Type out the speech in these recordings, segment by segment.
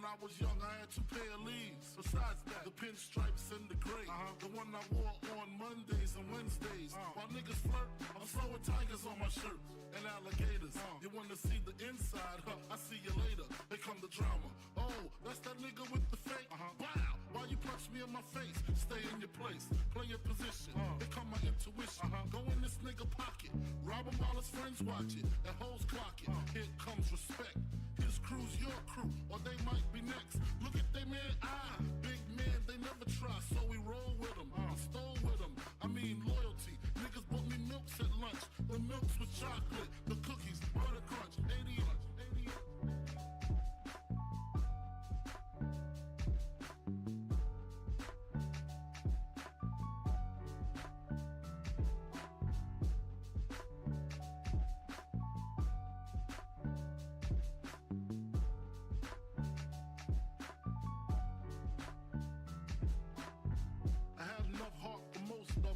I was young, I had 2 pair of leaves. Besides that, the pinstripes and the gray. The one I wore on Mondays and Wednesdays. While niggas flirt, I'm throwing tigers on my shirt and alligators. You wanna see the inside? I see you later. Here come the drama. Oh, that's that nigga with the fake. Wow, why you punch me in my face? Stay in your place, play your position. Here come my intuition. Go in this nigga pocket, rob him while his friends watch it. And hoes clock it. Here comes respect. His crew's your crew, or they might be next. Look at they man, big man, they never try, so we roll with them. I stole with them, I mean loyalty. Niggas bought me milks at lunch. The milks with chocolate, the cookies, butter crunch, 80 ounce.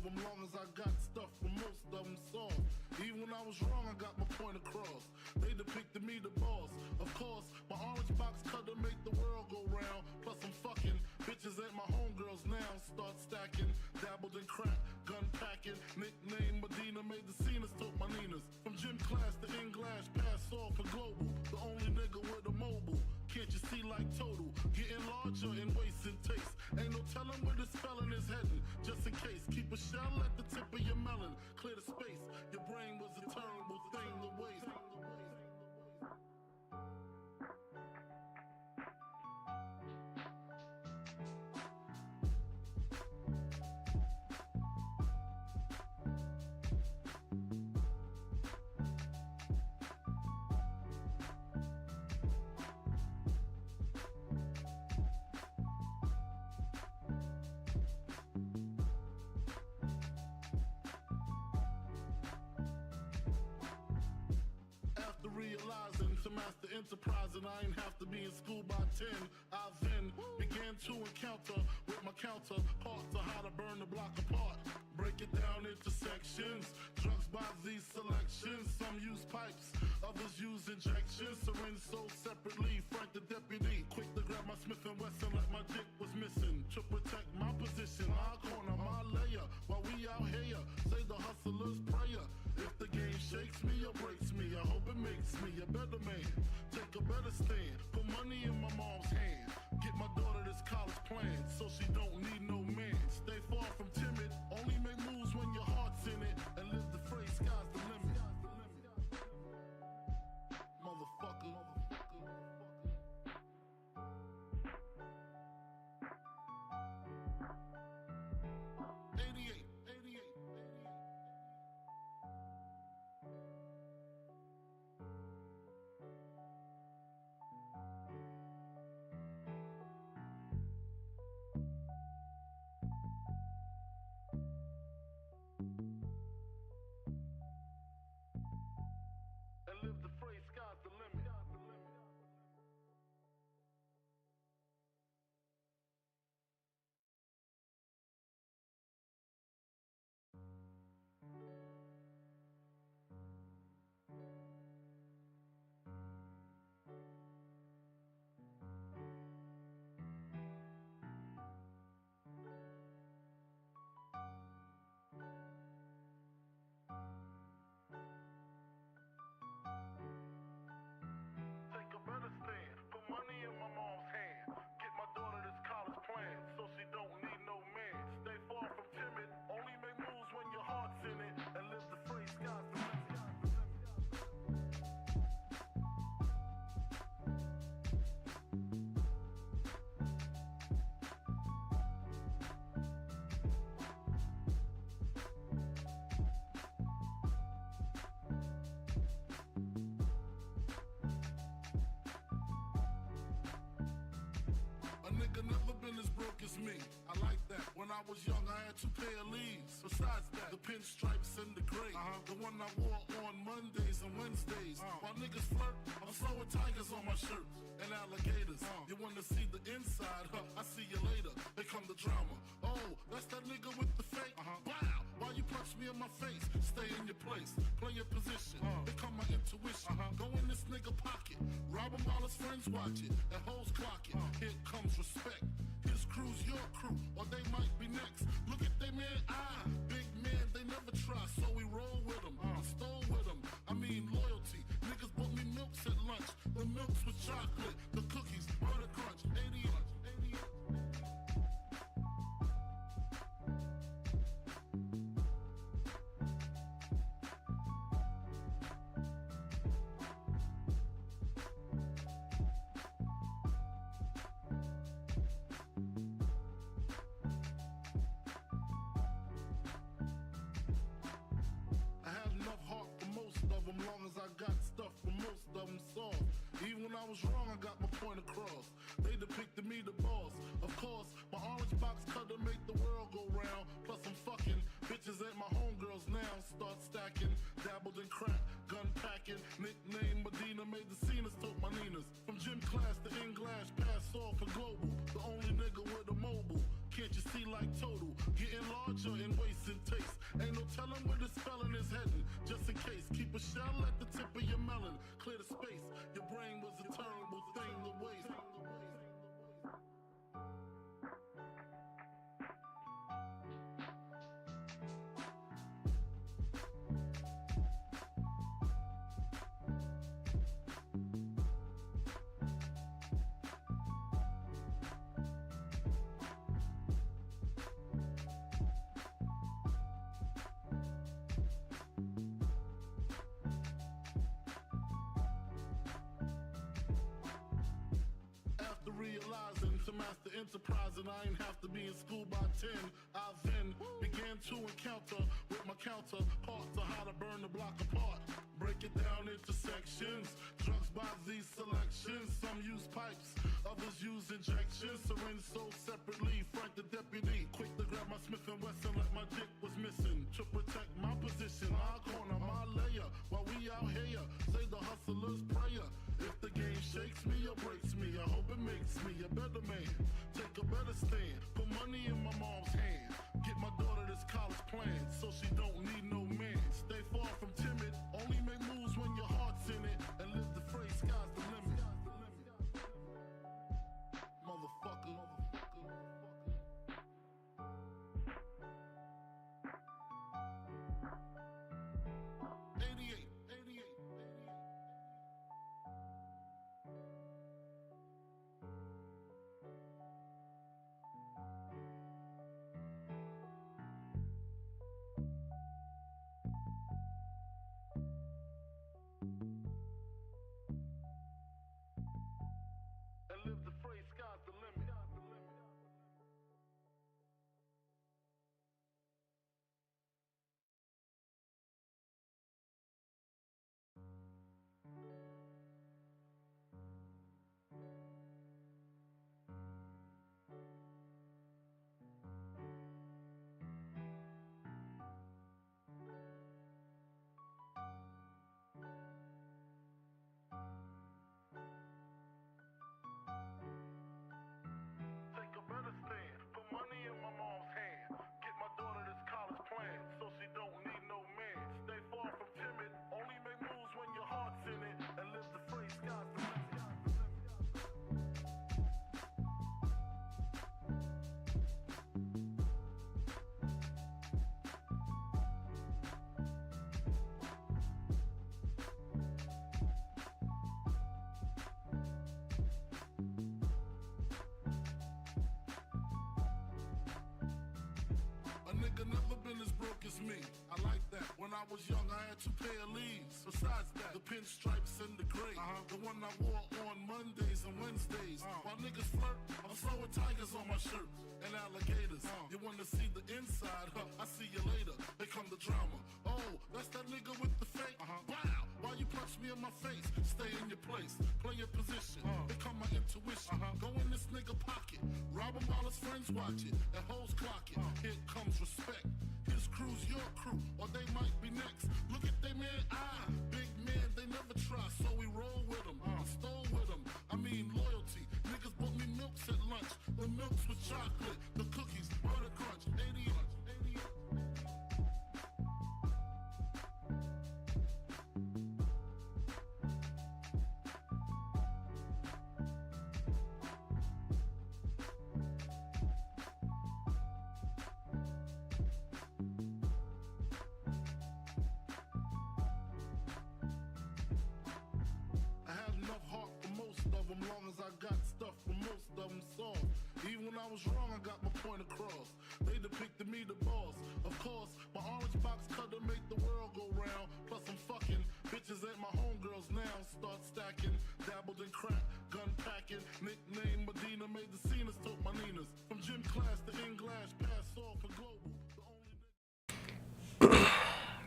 Long as I got stuff for most of them soft. Even when I was wrong, I got my point across. They depicted me the boss. Of course, my orange box cutter make the world go round. Plus I'm fucking bitches ain't my homegirls now. Start stacking, dabbled in crack, gun packing. Nickname Medina, made the scenes, took my Ninas. From gym class to English, pass off for global. The only nigga with a mobile. Can't you see like total? Getting larger in waist and taste. Ain't no telling where this felon is heading. Just in case, keep a shell at the tip of your melon. Clear the space. Your brain was a terrible thing to waste. Realizing to master enterprise, and I ain't have to be in school by 10. I then began to encounter with my counterparts of how to burn the block apart. Break it down into sections. Drugs by these selections. Some use pipes, others use injections. Syringe sold separately. Frank the deputy, quick to grab my Smith & Wesson like my dick was missing. To protect my position, my corner, my layer. While we out here, say the hustler's prayer. If the game shakes me or breaks me, I hope it makes me a better man. Take a better stand, put money in my mom's hand. Get my daughter this college plan, so she don't need no man. Stay far from timid, only make moves when your heart's in it. And live the phrase, sky's the limit. Motherfucker. 88. And live the phrase, sky's the limit. Take a better stand, put money in my mom's hand. Get my daughter this college plan, so she don't need no man. Stay far from timid, only make moves when your heart's in it. And live the phrase, sky's the limit. A nigga never been as broke as me. I like that. When I was young, I had 2 pair of leaves. Besides that, the pinstripes and the gray. The one I wore on Mondays and Wednesdays. While niggas flirt, I'm throwing tigers on my shirt and alligators. You wanna see the inside? I see you later. Here come the drama. Oh, that's that nigga with the fake. Wow, why you punch me in my face? Stay in your place, play your position. Here come my intuition. Go in this nigga pocket, rob him while his friends watch it. And hoes clock it. crew's your crew, or they might be next. Look at they man, big man, they never try, so we roll with them, stole with them. I mean loyalty. Niggas bought me milks at lunch. The milks with chocolate, the cookies, butter crunch, 88. Long as I got stuff for most of them soft. Even when I was wrong, I got my point across. They depicted me the boss. Of course, my orange box cutter make the world go round. Plus I'm fucking bitches ain't my homegirls now. Start stacking, dabbled in crack, gun packing. Nickname Medina, made the scenes, took my Ninas. From gym class to in-glass, pass off for global. The only nigga with a mobile. Can't you see like total? Getting larger in waist and taste. Ain't no telling where this felon is heading. Just in case, keep a shell at the tip of your melon. Clear the space. Your brain was a terrible thing to waste. Realizing to master enterprise and I ain't have to be in school by 10. I then began to encounter with my counterparts of how to burn the block apart. Break it down into sections. Drugs by these selections. Some use pipes, others use injections. Syringe sold separately. Frank the deputy, quick to grab my Smith & Wesson like my dick was missing. To protect my position, my corner, my layer. While we out here, say the hustler's prayer. If the game shakes me or breaks me, I hope it makes me a better man. Take a better stand, put money in my mom's hand. Get my daughter this college plan, so she don't need no man. Stay far from timid, only make moves when your heart's in it. And live the phrase, sky's the limit. Motherfucker. 88. And live the phrase, sky's the limit. Take a better stand, put money in my mom's hand. Get my daughter this college plan, so she don't need no man. Stay far from timid, only make moves when your heart's in it. And live the phrase, sky's the limit. A nigga never been as broke as me. I like that. When I was young, I had 2 pair of leaves. Besides that, the pinstripes and the gray. The one I wore on Mondays and Wednesdays. While niggas flirt, I'm throwing tigers on my shirt and alligators. You wanna see the inside? I see you later. They come the drama. Oh, that's that nigga with the fake. Wow, why you punch me in my face? Stay in your place, play your position. Become my intuition. Go in this nigga pocket, rob him while his friends watch it. And hoes clock it. Here comes respect. His crew's your crew, or they might be next. Look at they man, big man, they never try, so we roll with them, stole with them. I mean loyalty. Niggas bought me milks at lunch. The milks with chocolate, the cookies, butter crunch, 88. was wrong, I got my point across. They depicted me the boss. Of course, my orange box cutter make the world go round. Plus I'm fucking bitches ain't my homegirls now. Start stacking, dabbled in crack, gun packing. Nickname Medina, made the scenes, took my Ninas. From gym class to English, pass off for global. The only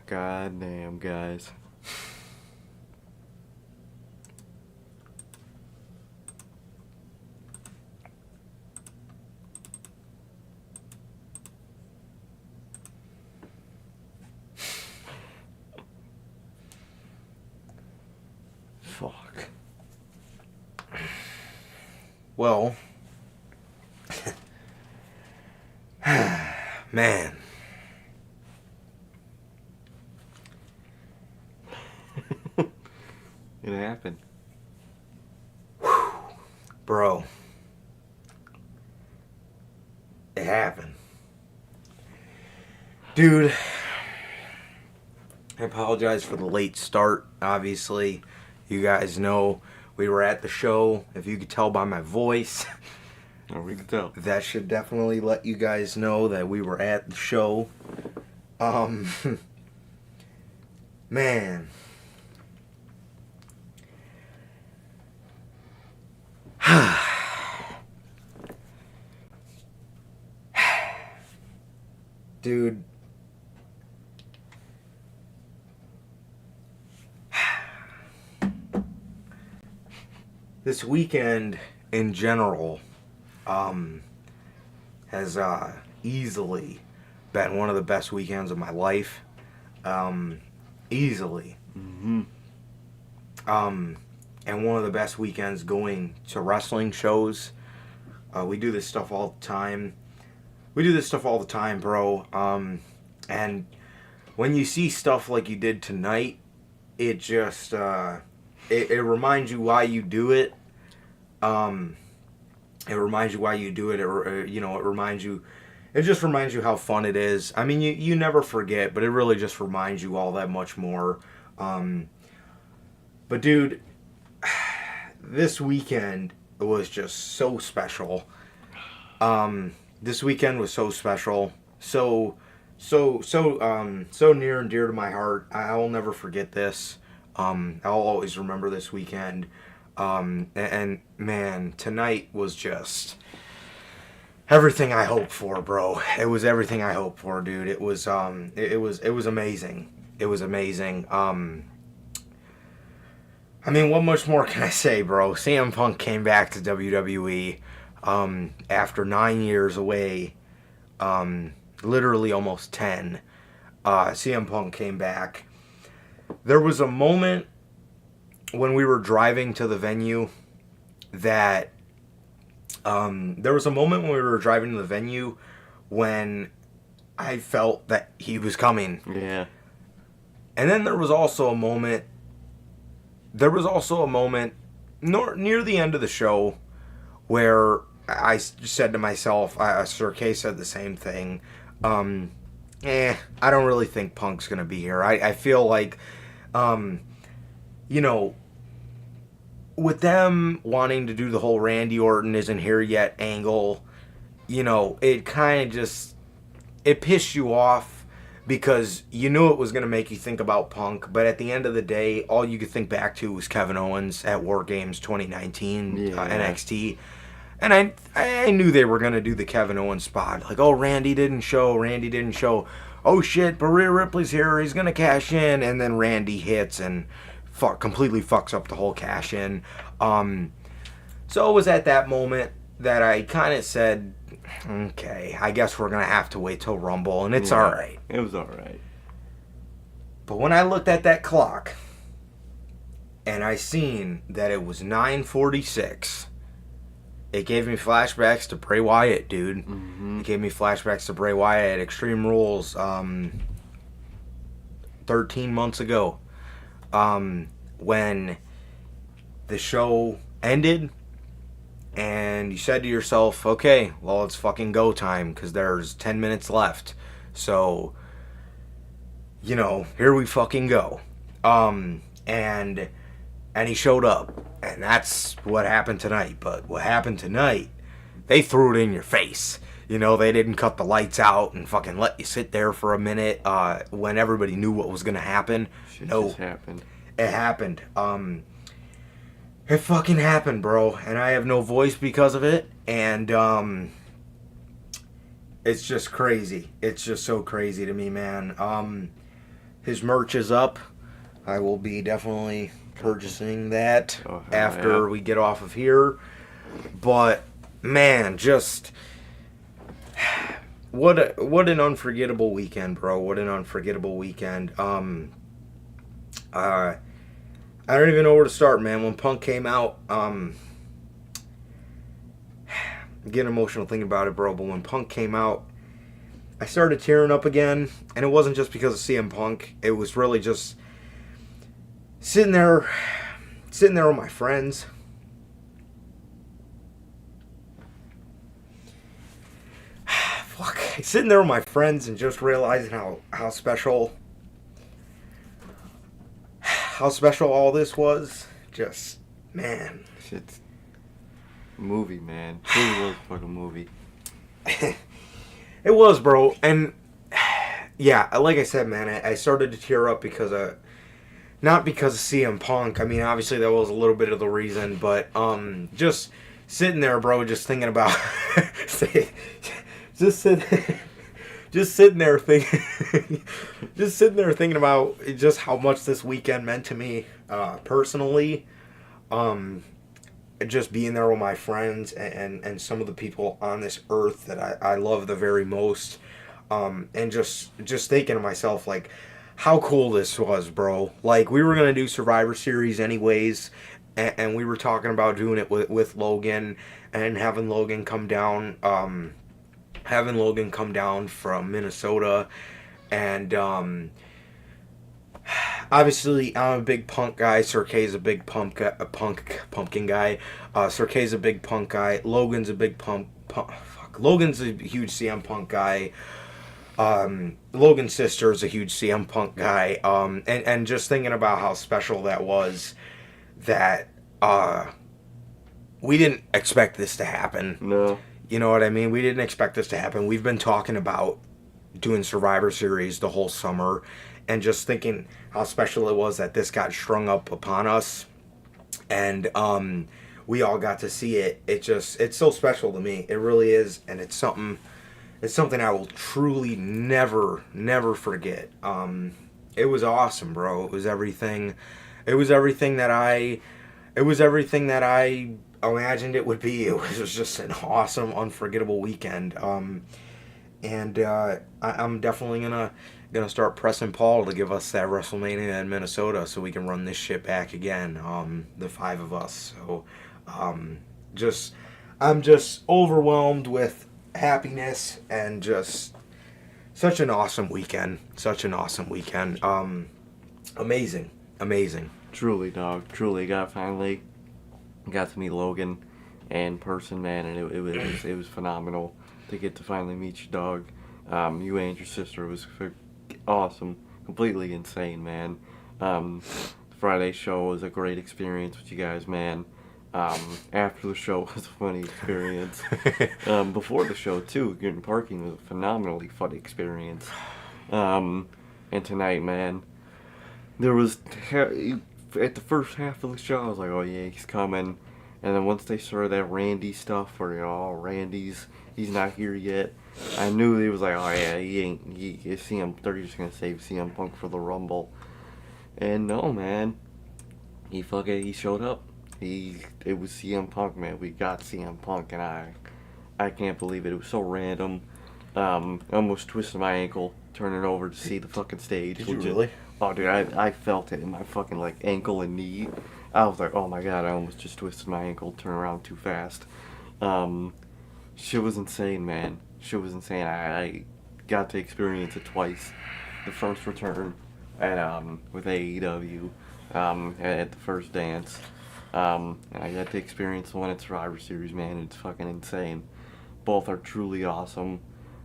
God damn, guys. Fuck. Well, man. It happened. Bro. It happened. Dude, I apologize for the late start, obviously. You guys know we were at the show. If you could tell by my voice, Oh, we can tell. that should definitely let you guys know that we were at the show. Man. Dude. This weekend in general has easily been one of the best weekends of my life. Easily. Mm-hmm. And one of the best weekends going to wrestling shows. We do this stuff all the time. Bro. And when you see stuff like you did tonight, it just it reminds you why you do it. It reminds you why you do it. It just reminds you how fun it is. I mean, you never forget, but it really just reminds you all that much more. But dude, this weekend was just so special. This weekend was so special. So near and dear to my heart. I will never forget this. I'll always remember this weekend. And man, tonight was just everything I hoped for, bro. It was everything I hoped for, dude. It was amazing. It was amazing. I mean, what much more can I say, bro? CM Punk came back to WWE after 9 years away, literally almost 10. CM Punk came back. There was a moment when we were driving to the venue that when I felt that he was coming. Yeah. And then there was also a moment near the end of the show where I said to myself, Sir K said the same thing, I don't really think Punk's going to be here. I feel like, with them wanting to do the whole Randy Orton isn't here yet angle, it kind of just, it pissed you off because you knew it was going to make you think about Punk, but at the end of the day, all you could think back to was Kevin Owens at War Games 2019, NXT. And I knew they were going to do the Kevin Owens spot. Like, oh, Randy didn't show. Oh, shit, but Rhea Ripley's here. He's going to cash in. And then Randy hits and completely fucks up the whole cash in. So it was at that moment that I kind of said, okay, I guess we're going to have to wait till Rumble. And it's all right. It was all right. But when I looked at that clock and I seen that it was 9:46, it gave me flashbacks to Bray Wyatt, dude. Mm-hmm. It gave me flashbacks to Bray Wyatt at Extreme Rules 13 months ago. When the show ended and you said to yourself, okay, well, it's fucking go time because there's 10 minutes left. So, here we fucking go. And he showed up. And that's what happened tonight. But what happened tonight they threw it in your face. You know, they didn't cut the lights out and fucking let you sit there for a minute when everybody knew what was going to happen. Shit No. just happened. It happened. It fucking happened, bro. And I have no voice because of it. And it's just crazy. It's just so crazy to me, man. His merch is up. I will be definitely purchasing that after we get off of here. But man, just what an unforgettable weekend, bro. What an unforgettable weekend. I don't even know where to start, man. When Punk came out, I'm getting emotional thinking about it, bro. But when Punk came out, I started tearing up again, and it wasn't just because of CM Punk. It was really just sitting there with my friends. Fuck. Sitting there with my friends and just realizing how special all this was. Just, man. Shit's movie, man. It really was a fucking movie. It was, bro. And yeah, like I said, man, I started to tear up because of, not because of CM Punk. I mean, obviously that was a little bit of the reason, but just sitting there, bro, just thinking about just sitting there thinking about just how much this weekend meant to me personally. Just being there with my friends and some of the people on this earth that I love the very most. And just thinking to myself, like, how cool this was, bro. Like, we were going to do Survivor Series anyways, and we were talking about doing it with Logan and having Logan come down from Minnesota. And obviously, I'm a big Punk guy. Sir K's a big pumpkin guy. Sir K's a big Punk guy. Logan's a big Logan's a huge CM Punk guy. Logan's sister is a huge CM Punk guy. And just thinking about how special that was, that we didn't expect this to happen. No. You know what I mean? We didn't expect this to happen. We've been talking about doing Survivor Series the whole summer, and just thinking how special it was that this got strung up upon us, and we all got to see it. It's so special to me. It really is, and it's something I will truly never forget. It was awesome, bro. It was everything that I imagined it would be. It was just an awesome, unforgettable weekend. And I'm definitely gonna start pressing Paul to give us that WrestleMania in Minnesota so we can run this shit back again. The five of us. So, I'm just overwhelmed with happiness and just such an awesome weekend. Amazing. Truly, dog. Truly, finally got to meet Logan in person, man, and it was phenomenal to get to finally meet you, dog. You and your sister was awesome, completely insane, man. Friday show was a great experience with you guys, man. After the show was a funny experience. Before the show too, getting parking was a phenomenally funny experience. And tonight, man, there was at the first half of the show, I was like, oh yeah, he's coming. And then once they started that Randy stuff, where he's not here yet, I knew he was like, oh yeah, they're just gonna save CM Punk for the Rumble. And no, man, he showed up. It was CM Punk, man. We got CM Punk, and I can't believe it. It was so random. I almost twisted my ankle turning over to see the fucking stage. Did you really? Oh, dude, I felt it in my fucking, like, ankle and knee. I was like, oh my god, I almost just twisted my ankle, turned around too fast. Shit was insane, man. Shit was insane. I got to experience it twice. The first return with AEW at the first dance. And I got to experience the one at Survivor Series, man. It's fucking insane. Both are truly awesome.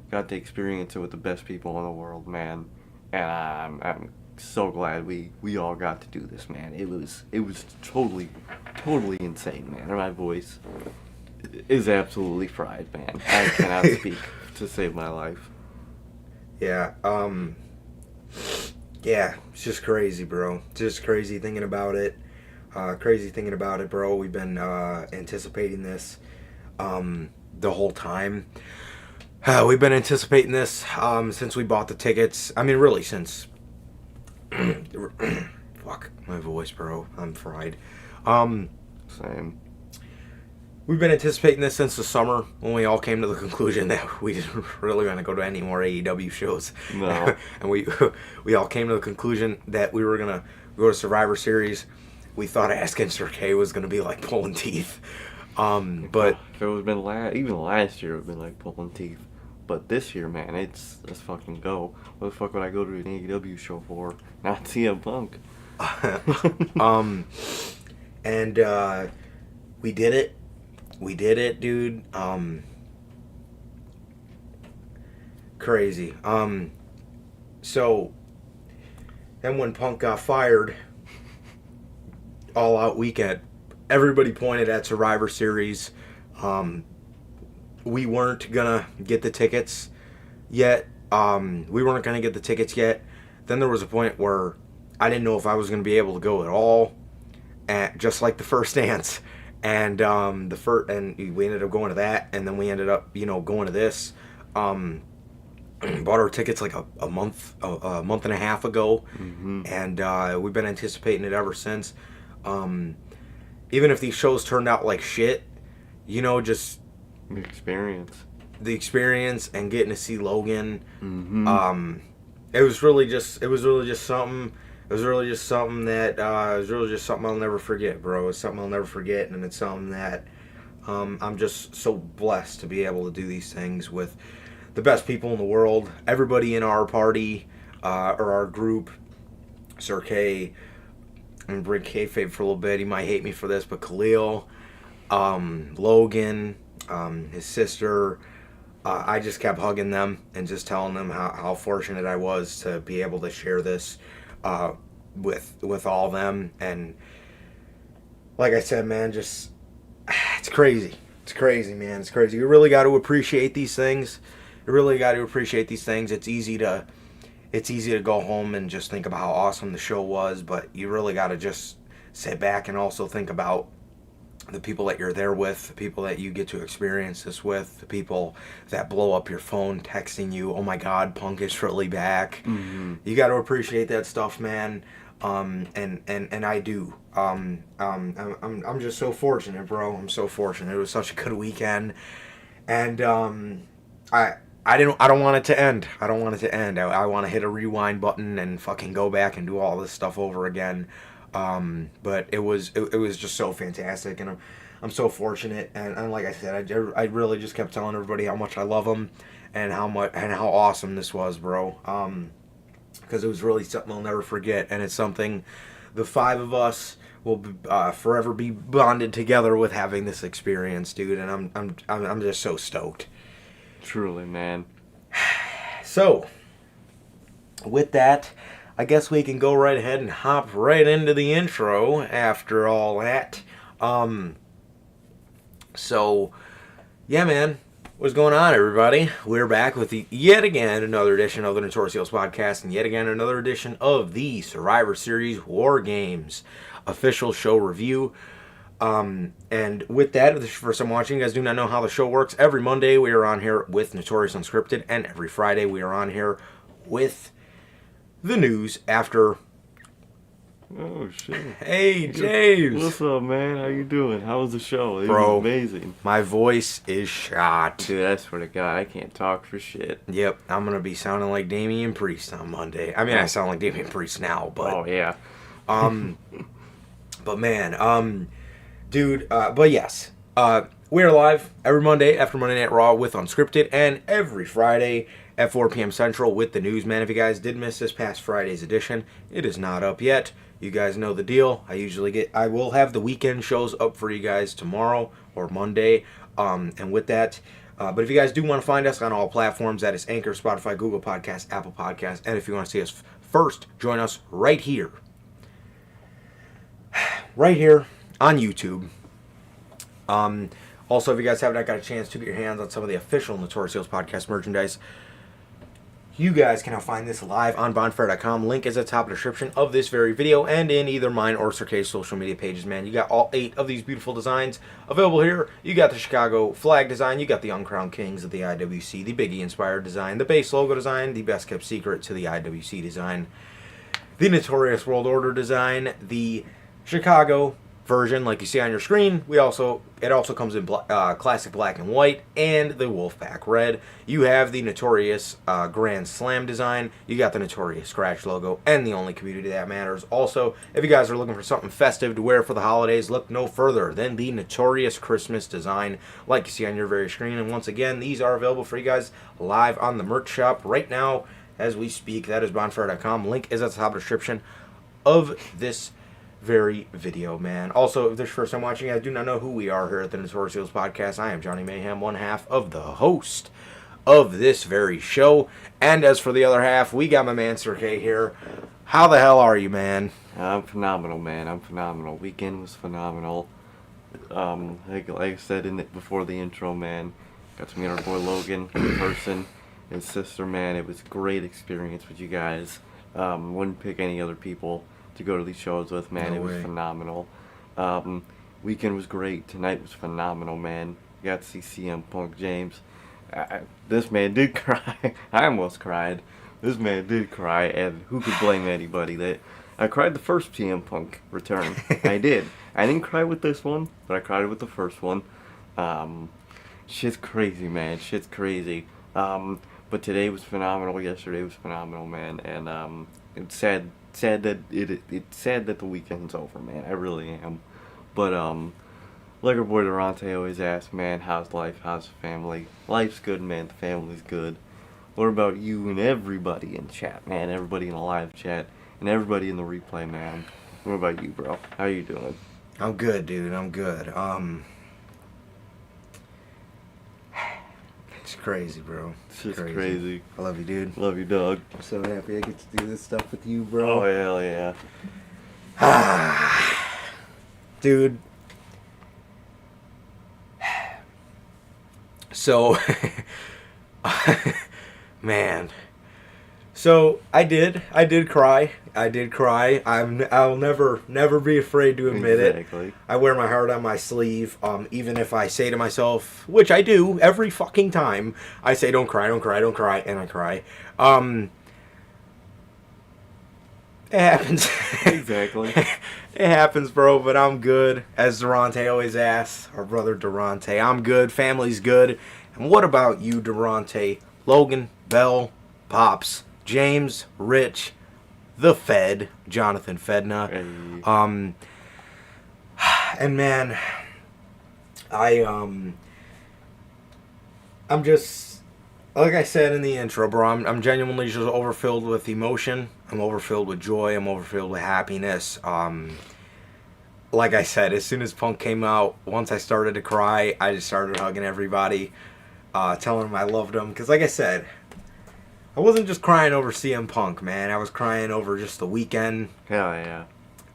Got to experience it with the best people in the world, man. And I'm so glad we all got to do this, man. It was totally insane, man. My voice is absolutely fried, man. I cannot speak to save my life. Yeah, yeah, it's just crazy, bro. Just crazy thinking about it. Bro. We've been anticipating this the whole time. We've been anticipating this since we bought the tickets. I mean, really, since... Fuck, my voice, bro. I'm fried. Same. We've been anticipating this since the summer when we all came to the conclusion that we didn't really want to go to any more AEW shows. No. And we all came to the conclusion that we were going to go to Survivor Series. We thought asking Sir K was going to be like pulling teeth. But if it would have been even last year, it would have been like pulling teeth. But this year, man, let's fucking go. What the fuck would I go to an AEW show for? Not CM Punk. And we did it. We did it, dude. Crazy. So then when Punk got fired, All Out weekend, everybody pointed at Survivor Series. We weren't gonna get the tickets yet. Then there was a point where I didn't know if I was gonna be able to go at all, and just like the first dance. And we ended up going to that, and then we ended up, going to this. Bought our tickets like a month and a half ago, and we've been anticipating it ever since. Even if these shows turned out like shit, just the experience and getting to see Logan. It was really just something. It was really just something that I'll never forget, bro. It's something I'll never forget, and it's something that I'm just so blessed to be able to do these things with the best people in the world. Everybody in our party or our group, Sir K, I'm gonna bring kayfabe for a little bit. He might hate me for this, but Khalil, Logan, his sister. I just kept hugging them and just telling them how fortunate I was to be able to share this with all of them. And like I said, man, just it's crazy. It's crazy, man. It's crazy. You really got to appreciate these things. It's easy to go home and just think about how awesome the show was, but you really got to just sit back and also think about the people that you're there with, the people that you get to experience this with, the people that blow up your phone texting you, oh my God, Punk is really back. You got to appreciate that stuff, man. And I do. I'm just so fortunate, bro. I'm so fortunate. It was such a good weekend, and I don't want it to end. I want to hit a rewind button and fucking go back and do all this stuff over again. But it was just so fantastic, and I'm so fortunate, and like I said, I really just kept telling everybody how much I love them, and how awesome this was, bro. Because it was really something I'll never forget, and it's something the five of us will be, forever be bonded together with having this experience, dude. And I'm just so stoked. Truly, man. So, with that, I guess we can go right ahead and hop right into the intro after all that. So, yeah, man. What's going on, everybody? We're back with yet again another edition of the Notorious Heels Podcast, and yet again another edition of the Survivor Series War Games official show review. And with that, if this is your first time watching, you guys do not know how the show works. Every Monday we are on here with Notorious Unscripted, and every Friday we are on here with the news after. Oh shit! Hey James, what's up, man? How you doing? How was the show? It Bro, was amazing. My voice is shot. Dude, I swear to God, I can't talk for shit. Yep, I'm gonna be sounding like Damian Priest on Monday. I mean, I sound like Damian Priest now, but oh yeah. But man, dude, but yes, we are live every Monday after Monday Night Raw with Unscripted, and every Friday at 4 p.m. Central with the news. Man, if you guys did miss this past Friday's edition, it is not up yet. You guys know the deal. I will have the weekend shows up for you guys tomorrow or Monday. And with that, but if you guys do want to find us on all platforms, that is Anchor, Spotify, Google Podcasts, Apple Podcasts. And if you want to see us first, join us right here on YouTube. Also, if you guys haven't got a chance to get your hands on some of the official Notorious Heels podcast merchandise, you guys can now find this live on bonfire.com. Link is at the top of the description of this very video and in either mine or Sir K's social media pages, man. You got all 8 of these beautiful designs available here. You got the Chicago flag design. You got the Uncrowned Kings of the IWC, the Biggie-inspired design, the base logo design, the best-kept secret to the IWC design, the Notorious World Order design, the Chicago version like you see on your screen. It also comes in classic black and white and the Wolfpack red. You have the Notorious Grand Slam design. You got the Notorious Scratch logo and the only community that matters. Also, if you guys are looking for something festive to wear for the holidays, look no further than the Notorious Christmas design like you see on your very screen. And once again, these are available for you guys live on the merch shop right now as we speak. That is bonfire.com. Link is at the top of the description of this very video, man. Also, if this is your first time watching, I do not know who we are here at the Notorious Heels Podcast. I am Johnny Mayhem, one half of the host of this very show. And as for the other half, we got my man Sir K here. How the hell are you, man? I'm phenomenal, man. I'm phenomenal. Weekend was phenomenal. Like I said before the intro, man, got to meet our boy Logan in person, his sister, man. It was a great experience with you guys. Wouldn't pick any other people to go to these shows with, man. It was phenomenal. Weekend was great. Tonight was phenomenal, man. Got to see CM Punk, James. This man did cry. I almost cried. This man did cry, and who could blame anybody? I cried the first CM Punk return. I did. I didn't cry with this one, but I cried with the first one. Shit's crazy, man. Shit's crazy. But today was phenomenal. Yesterday was phenomenal, man. And it's sad that it's sad that the weekend's over, man. I really am. But like our boy Durante always asks, man, how's life? How's the family? Life's good, man. The family's good. What about you and everybody in chat, man? Everybody in the live chat and everybody in the replay, man. What about you, bro? How you doing? I'm good, dude. I'm good. It's crazy, bro. It's just crazy. I love you, dude. Love you, dog. I'm so happy I get to do this stuff with you, bro. Oh, hell yeah. Dude. So, man. So, I did cry. I'll never be afraid to admit it. I wear my heart on my sleeve. Even if I say to myself, which I do every fucking time, I say, don't cry, and I cry. It happens. Exactly. It happens, bro, but I'm good. As Durante always asks, our brother Durante, I'm good, family's good. And what about you, Durante? Logan, Bell, Pops, James, Rich, the Fed, Jonathan Fedna. Hey. And man, I'm just, like I said in the intro, bro, I'm genuinely just overfilled with emotion. I'm overfilled with joy. I'm overfilled with happiness. Like I said, as soon as Punk came out, once I started to cry, I just started hugging everybody, telling them I loved them. Because like I said, I wasn't just crying over CM Punk, man. I was crying over just the weekend. Hell yeah.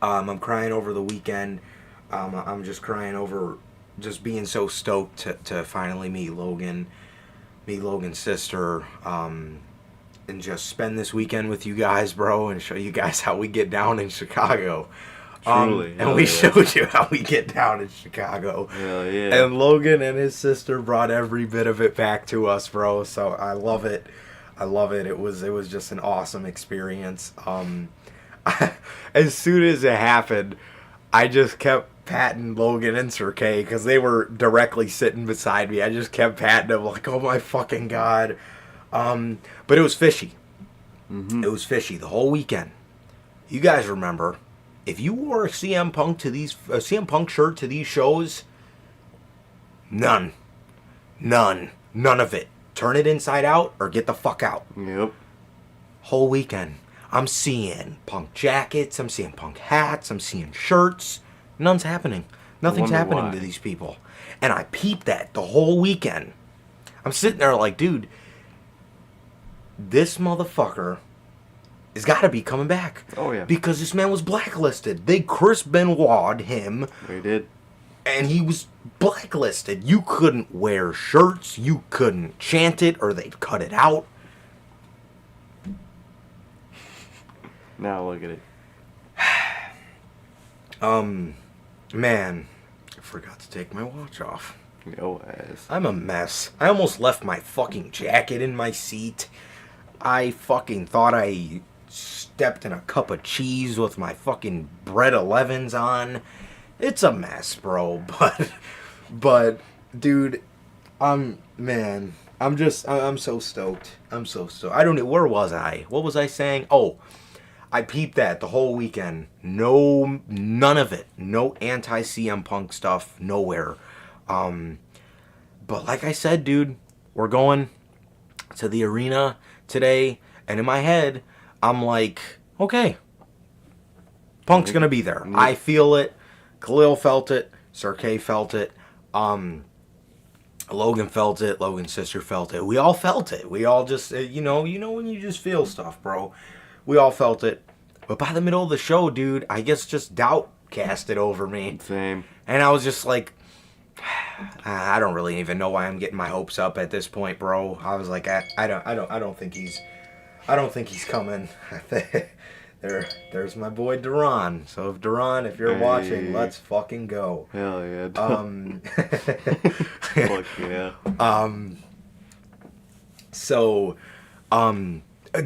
I'm crying over the weekend. I'm just crying over just being so stoked to finally meet Logan, meet Logan's sister, and just spend this weekend with you guys, bro, and show you guys how we get down in Chicago. Truly. And we showed you how we get down in Chicago. Hell yeah. And Logan and his sister brought every bit of it back to us, bro. So I love it. It was just an awesome experience. As soon as it happened, I just kept patting Logan and Sir K because they were directly sitting beside me. I just kept patting them like, oh my fucking God. But it was fishy. Mm-hmm. It was fishy the whole weekend. You guys remember, if you wore a CM Punk shirt to these shows, none of it. Turn it inside out or get the fuck out. Yep. Whole weekend, I'm seeing Punk jackets, I'm seeing Punk hats, I'm seeing shirts. None's happening. Nothing's happening to these people. And I peeped that the whole weekend. I'm sitting there like, dude, this motherfucker has got to be coming back. Oh, yeah. Because this man was blacklisted. They Chris Benoit'd him. They did. And he was blacklisted. You couldn't wear shirts. You couldn't chant it or they'd cut it out. Now look at it. Man, I forgot to take my watch off. Yo ass. I'm a mess. I almost left my fucking jacket in my seat. I fucking thought I stepped in a cup of cheese with my fucking bread 11s on. It's a mess, bro. But, dude, I'm so stoked. I'm so stoked. I don't know, where was I? What was I saying? Oh, I peeped that the whole weekend. None of it. No anti-CM Punk stuff. Nowhere. But like I said, dude, we're going to the arena today. And in my head, I'm like, okay, Punk's going to be there. I feel it. Khalil felt it. Sir K felt it. Logan felt it. Logan's sister felt it. We all felt it. We all just, you know when you just feel stuff, bro. We all felt it. But by the middle of the show, dude, I guess just doubt casted over me. Same. And I was just like, I don't really even know why I'm getting my hopes up at this point, bro. I was like, I don't think he's coming. There's my boy Duran. So if Duran, if you're watching, let's fucking go. Hell yeah. Fuck yeah. So,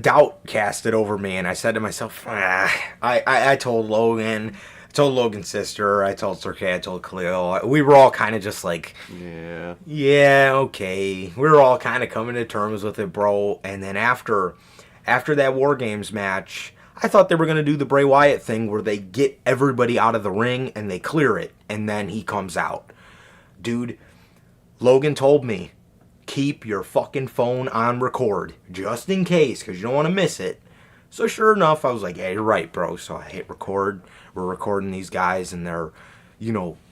doubt casted over me, and I said to myself, I told Logan, I told Logan's sister, I told Sir K, I told Khalil. We were all kind of just like, yeah, okay. We were all kind of coming to terms with it, bro. And then after that War Games match, I thought they were going to do the Bray Wyatt thing where they get everybody out of the ring and they clear it, and then he comes out. Dude, Logan told me, keep your fucking phone on record, just in case, because you don't want to miss it. So sure enough, I was like, yeah, you're right, bro. So I hit record. We're recording these guys, and they're,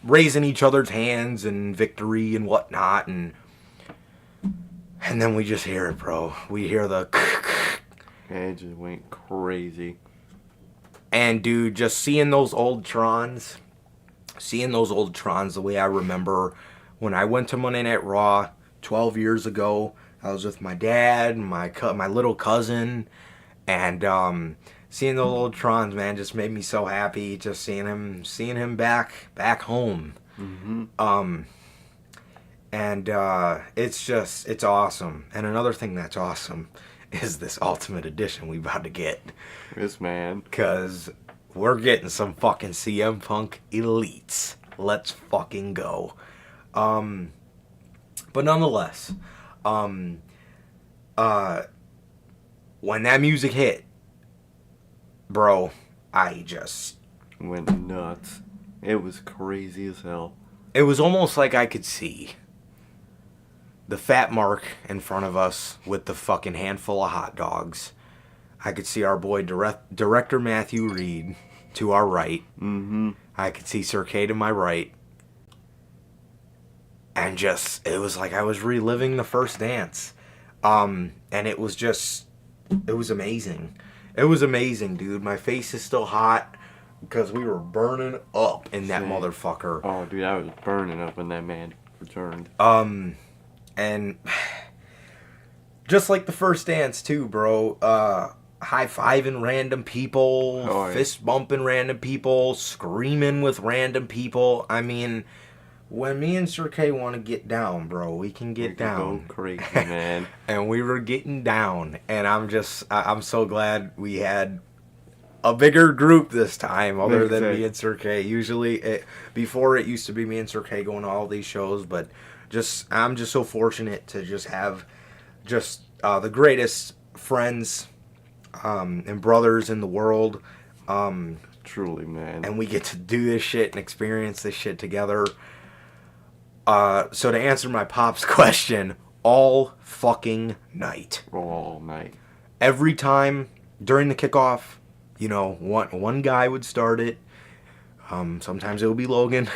raising each other's hands and victory and whatnot. And then we just hear it, bro. We hear the... It just went crazy. And, dude, just seeing those old Trons the way I remember when I went to Monday Night Raw 12 years ago. I was with my dad and my little cousin, and seeing those old Trons, man, just made me so happy. Just seeing him back home. Mm-hmm. And it's awesome. And another thing that's awesome is this Ultimate Edition we about to get. Yes, man. Because we're getting some fucking CM Punk elites. Let's fucking go. But nonetheless, when that music hit, bro, I just went nuts. It was crazy as hell. It was almost like I could see the fat Mark in front of us with the fucking handful of hot dogs. I could see our boy Director Matthew Reed to our right. Mm-hmm. I could see Sir K to my right. And it was like I was reliving the first dance. And it was amazing. It was amazing, dude. My face is still hot because we were burning up in that motherfucker. Oh, dude, I was burning up when that man returned. And just like the first dance too, bro. High-fiving random people, fist bumping random people, screaming with random people. I mean, when me and Sir K want to get down, bro, we can get down. Go crazy, man. And we were getting down, and I'm so glad we had a bigger group this time, other than me and Sir K. Usually, before it used to be me and Sir K going to all these shows, but I'm just so fortunate to just have the greatest friends and brothers in the world. Truly, man. And we get to do this shit and experience this shit together. So to answer my pop's question, all fucking night. All night. Every time during the kickoff, one guy would start it. Sometimes it would be Logan.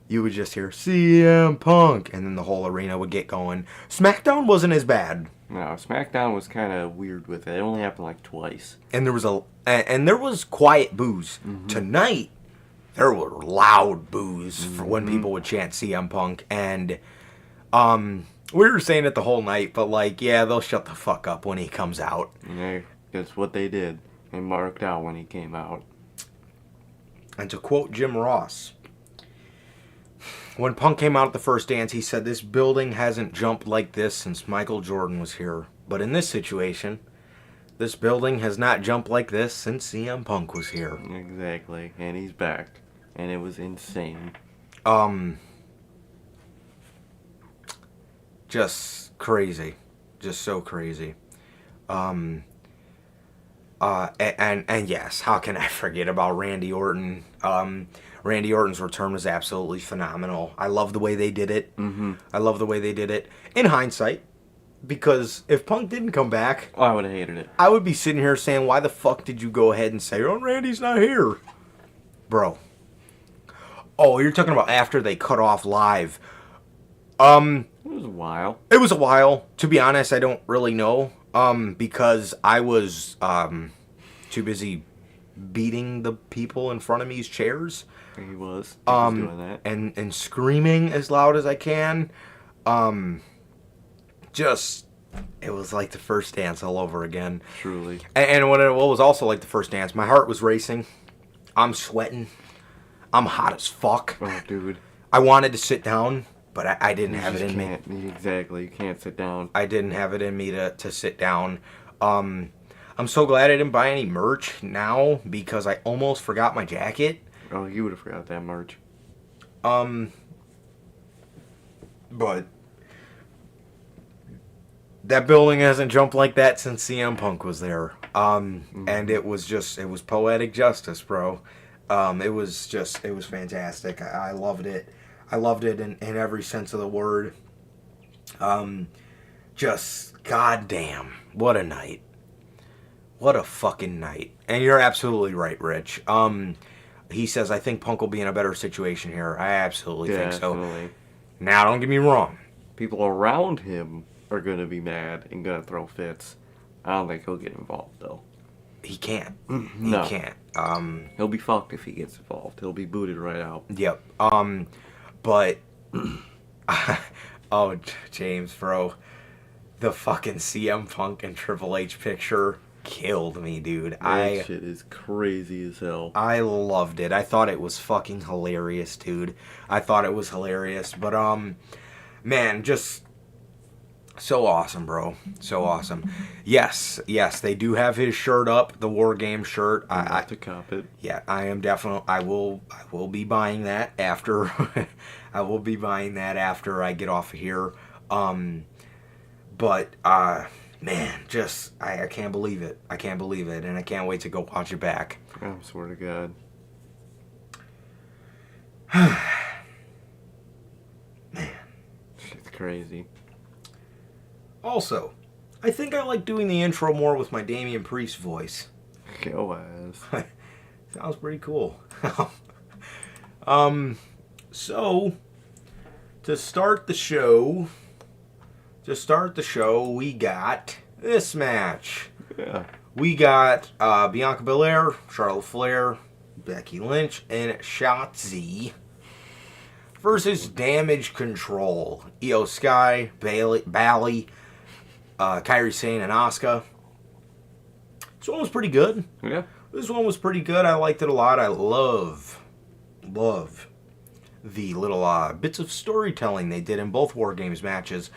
You would just hear CM Punk, and then the whole arena would get going. SmackDown wasn't as bad. No, SmackDown was kind of weird with it. It only happened like twice. And there was quiet boos. Mm-hmm. Tonight, there were loud boos for when people would chant CM Punk. And we were saying it the whole night, but like, yeah, they'll shut the fuck up when he comes out. Yeah, that's what they did. They marked out when he came out. And to quote Jim Ross, when Punk came out at the first dance, he said, "This building hasn't jumped like this since Michael Jordan was here. But in this situation, this building has not jumped like this since CM Punk was here." Exactly. And he's back. And it was insane. Just crazy. Just so crazy. And yes, how can I forget about Randy Orton? Randy Orton's return was absolutely phenomenal. I love the way they did it. I love the way they did it. In hindsight, because if Punk didn't come back, I would have hated it. I would be sitting here saying, why the fuck did you go ahead and say, "Oh, Randy's not here"? Bro. Oh, you're talking about after they cut off live. It was a while. It was a while. To be honest, I don't really know. Because I was too busy beating the people in front of me's chairs. He was doing that. And screaming as loud as I can. Just, it was like the first dance all over again. Truly. And what was also like the first dance, my heart was racing. I'm sweating. I'm hot as fuck. Oh, dude. I wanted to sit down, but I didn't have it in me. Exactly. You can't sit down. I didn't have it in me to sit down. I'm so glad I didn't buy any merch now because I almost forgot my jacket. Oh, you would have forgot that merch. But that building hasn't jumped like that since CM Punk was there. And it was poetic justice, bro. It was fantastic. I loved it. I loved it in every sense of the word. Just goddamn, what a night. What a fucking night. And you're absolutely right, Rich. He says, "I think Punk will be in a better situation here." I absolutely think so. Definitely. Now, don't get me wrong. People around him are going to be mad and going to throw fits. I don't think he'll get involved, though. He can't. No. He can't. He'll be fucked if he gets involved. He'll be booted right out. Yep. But oh, James, bro, the fucking CM Punk and Triple H picture killed me, dude. That shit is crazy as hell. I loved it. I thought it was fucking hilarious, dude. I thought it was hilarious. But man, just so awesome, bro. So awesome. Yes, they do have his shirt up, the War Game shirt. I have to cop it. Yeah, I am definitely. I will be buying that after. I will be buying that after I get off of here. But man, just I can't believe it. I can't believe it, and I can't wait to go watch it back. I swear to God. Man, It's crazy. also, I think I like doing the intro more with my Damian Priest voice. Go ass. Sounds pretty cool. So to start the show, we got this match. Yeah. We got Bianca Belair, Charlotte Flair, Becky Lynch, and Shotzi versus Damage Control. Io Sky, Bally, Kairi Sane, and Asuka. This one was pretty good. Yeah. This one was pretty good. I liked it a lot. I love the little bits of storytelling they did in both War Games matches.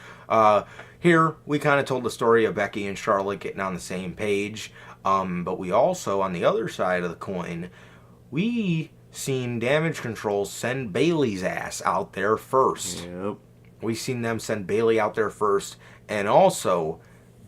Here, we kind of told the story of Becky and Charlotte getting on the same page. But we also, on the other side of the coin, we seen Damage Control send Bayley's ass out there first. Yep. We seen them send Bayley out there first. And also,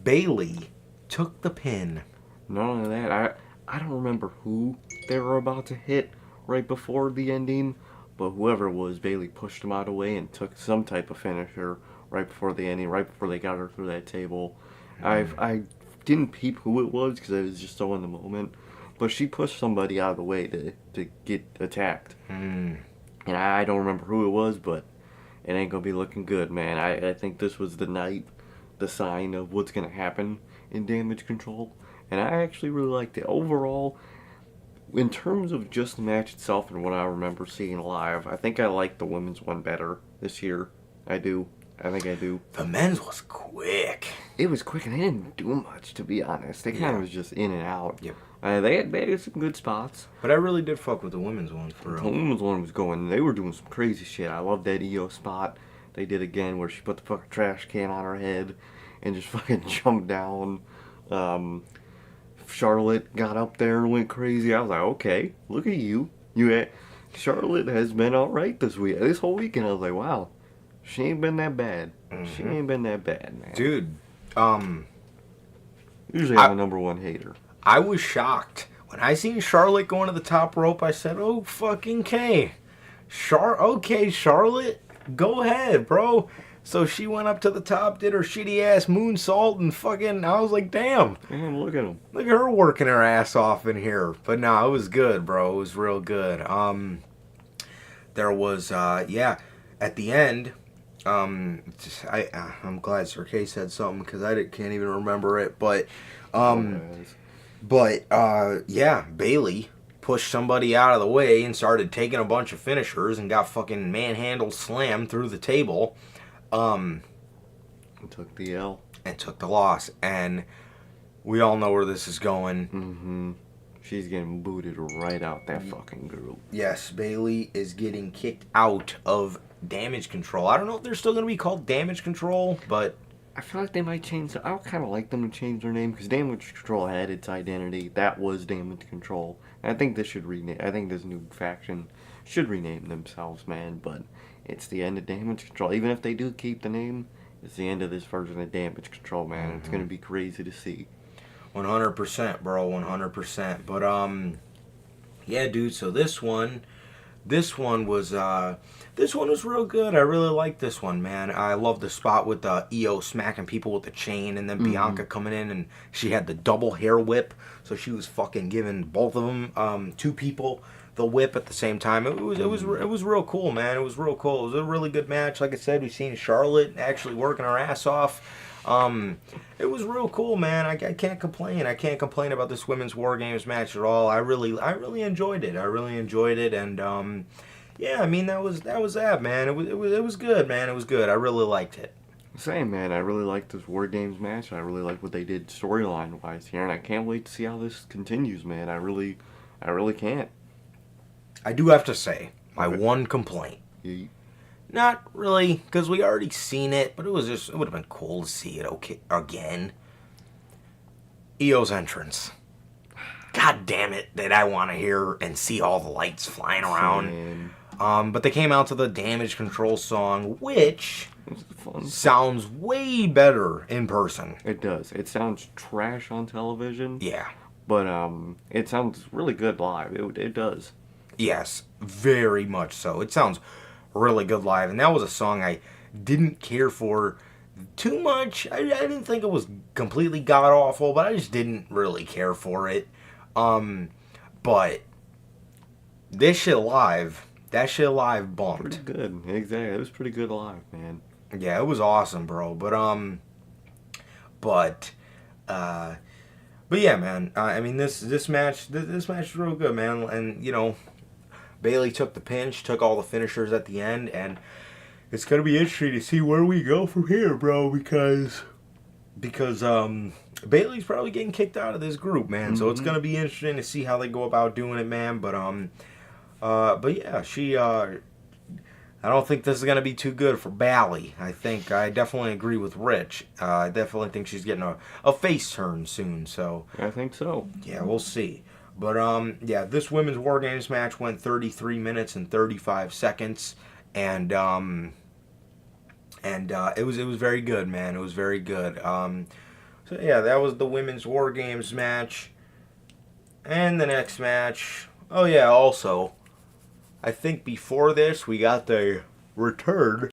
Bayley took the pin. Not only that, I don't remember who they were about to hit right before the ending, but whoever it was, Bayley pushed him out of the way and took some type of finisher right before the ending, right before they got her through that table. I didn't peep who it was because I was just so in the moment, but she pushed somebody out of the way to get attacked. And I don't remember who it was, but it ain't gonna be looking good, man. I think this was the night, the sign of what's gonna happen in Damage Control. And I actually really liked it. Overall, In terms of just the match itself and what I remember seeing live, I think I like the women's one better this year. I do. I think I do. The men's was quick. It was quick, and they didn't do much, to be honest. They kind of was just in and out. Yep. They had some good spots. But I really did fuck with the women's one for The real. women's one was going. They were doing some crazy shit. I love that EO spot they did again where she put the fucking trash can on her head and just fucking jumped down. Charlotte got up there and went crazy. I was like, okay, look at you. Charlotte has been all right this whole weekend. I was like, wow, she ain't been that bad. She ain't been that bad, man. Dude, Usually I'm a number one hater. I was shocked. When I seen Charlotte going to the top rope, I said, oh, fucking K. Okay, Charlotte, go ahead, bro. So she went up to the top, did her shitty ass moonsault, and fucking, I was like, damn. Man, look at him. Look at her working her ass off in here. But no, it was good, bro. It was real good. There was, at the end, I'm glad Sir K said something because I can't even remember it. But, Bailey pushed somebody out of the way and started taking a bunch of finishers and got fucking manhandle slammed through the table. Took the L. And took the loss. And we all know where this is going. Mm-hmm. She's getting booted right out that fucking group. Yes, Bailey is getting kicked out of Damage Control. I don't know if they're still going to be called Damage Control, but I feel like they might change. I would kind of like them to change their name because Damage Control had its identity. That was Damage Control. I think they should rename. I think this new faction should rename themselves, man. But it's the end of Damage Control. Even if they do keep the name, it's the end of this version of Damage Control, man. Mm-hmm. It's gonna be crazy to see. 100%, bro. 100%. But yeah, dude. So this one was real good. I really liked this one, man. I love the spot with EO smacking people with the chain, and then Bianca coming in, and she had the double hair whip, so she was fucking giving both of them, two people, the whip at the same time. It was real cool, man. It was real cool. It was a really good match. Like I said, we've seen Charlotte actually working her ass off. It was real cool, man. I can't complain. I can't complain about this women's War Games match at all. I really enjoyed it. And yeah, I mean that was that, man. It was good, man. It was good. I really liked it. Same, man. I really liked this War Games match. I really like what they did storyline wise here, and I can't wait to see how this continues, man. I really can't. I do have to say my one complaint. Yeah. Not really, because we already seen it, but it would have been cool to see it again. EO's entrance. God damn it, did I want to hear and see all the lights flying around. But they came out to the Damage Control song, which sounds way better in person. It does. It sounds trash on television. Yeah. But it sounds really good live. It does. Yes, very much so. It sounds really good live, and that was a song I didn't care for too much. I didn't think it was completely god awful, but I just didn't really care for it. But that shit live bumped. Pretty good, exactly. It was pretty good live, man. Yeah, it was awesome, bro. But yeah, man. I mean, this match is real good, man. And you know, Bailey took the pinch, took all the finishers at the end, and it's gonna be interesting to see where we go from here, bro. Because Bailey's probably getting kicked out of this group, man. Mm-hmm. So it's gonna be interesting to see how they go about doing it, man. But yeah, she. I don't think this is gonna be too good for Bally. I definitely agree with Rich. I definitely think she's getting a face turn soon. So I think so. Yeah, we'll see. But yeah, this women's War Games match went 33 minutes and 35 seconds, and it was very good, man. It was very good. So yeah, that was the women's War Games match, and the next match. Oh yeah, also, I think before this we got the return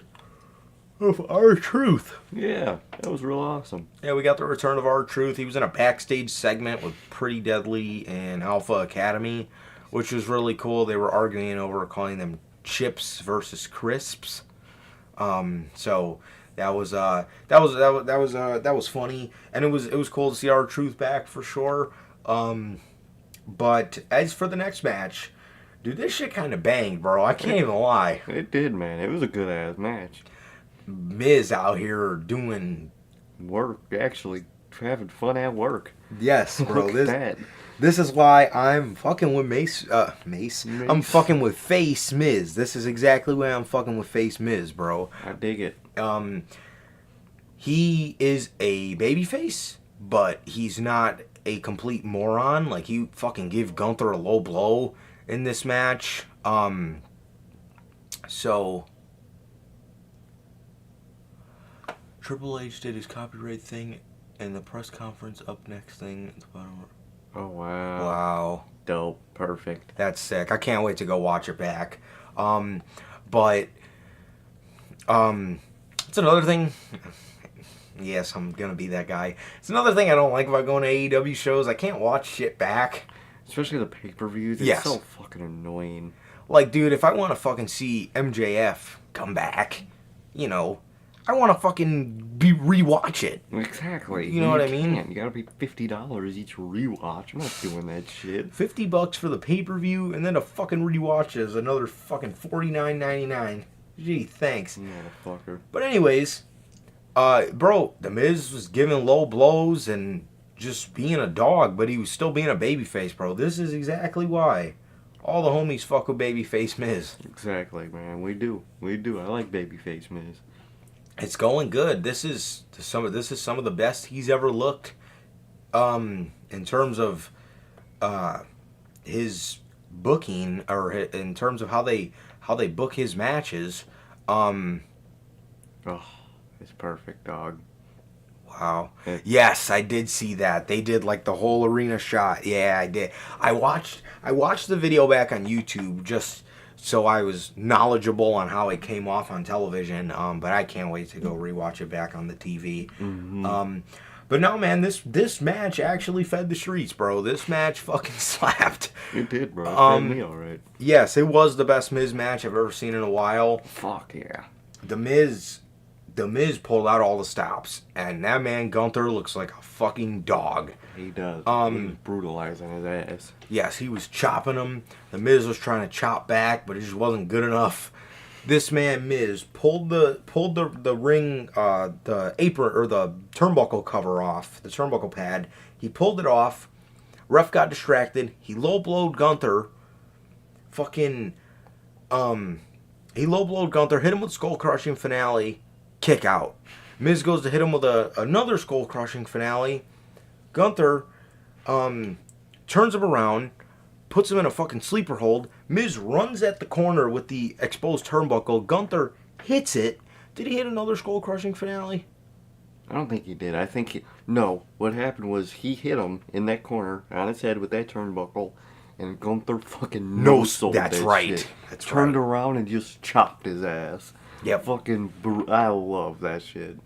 of R-Truth. Yeah, that was real awesome. Yeah, we got the return of R-Truth. He was in a backstage segment with Pretty Deadly and Alpha Academy, which was really cool. They were arguing over calling them chips versus crisps. So that was funny, and it was cool to see R-Truth back for sure. But as for the next match, dude, this shit kind of banged, bro. I can't even lie. It did, man. It was a good ass match. Miz out here doing Work, actually having fun at work. yes, bro. Look at that. This is why I'm fucking with Mace. I'm fucking with Face Miz. This is exactly why I'm fucking with Face Miz, bro. I dig it. He is a babyface, but he's not a complete moron. Like, he fucking gave Gunther a low blow in this match. So Triple H did his copyright thing and the press conference up next thing at the bottom. Oh, wow. Wow. Dope. Perfect. That's sick. I can't wait to go watch it back. But it's another thing. Yes, I'm gonna be that guy. It's another thing I don't like about going to AEW shows. I can't watch shit back. Especially the pay-per-views. It's Yes. so fucking annoying. Like, dude, if I want to fucking see MJF come back, you know, I want to fucking rewatch it. Exactly. You know what I mean? Can't. You gotta pay $50 each rewatch. I'm not doing that shit. $50 for the pay-per-view, and then a fucking rewatch is another fucking $49.99. Gee, thanks. Motherfucker. But anyways, bro, The Miz was giving low blows and just being a dog, but he was still being a babyface, bro. This is exactly why all the homies fuck with babyface Miz. Exactly, man. We do. We do. I like babyface Miz. It's going good. This is some of the best he's ever looked. In terms of his booking, or in terms of how they book his matches. Oh, it's perfect, dog. Wow. Yes, I did see that. They did like the whole arena shot. Yeah, I did. I watched the video back on YouTube just so I was knowledgeable on how it came off on television. But I can't wait to go rewatch it back on the TV. Mm-hmm. But no, man, this match actually fed the streets, bro. This match fucking slapped. It did, bro. It fed me all right. Yes, it was the best Miz match I've ever seen in a while. Fuck yeah. The Miz pulled out all the stops, and that man Gunther looks like a fucking dog. He does. He was brutalizing his ass. Yes, he was chopping him. The Miz was trying to chop back, but it just wasn't good enough. This man Miz pulled the ring, the apron or the turnbuckle cover off, the turnbuckle pad. He pulled it off. Ref got distracted. He low blowed Gunther. Fucking, he low blowed Gunther. Hit him with skull crushing finale. Kick out. Miz goes to hit him with another skull crushing finale. Gunther turns him around, puts him in a fucking sleeper hold. Miz runs at the corner with the exposed turnbuckle. Gunther hits it. Did he hit another skull crushing finale? I don't think he did. I think no. What happened was he hit him in that corner on his head with that turnbuckle, and Gunther fucking no-sold that's that right. shit. That's Turned right. around and just chopped his ass. Yep. Fucking I love that shit.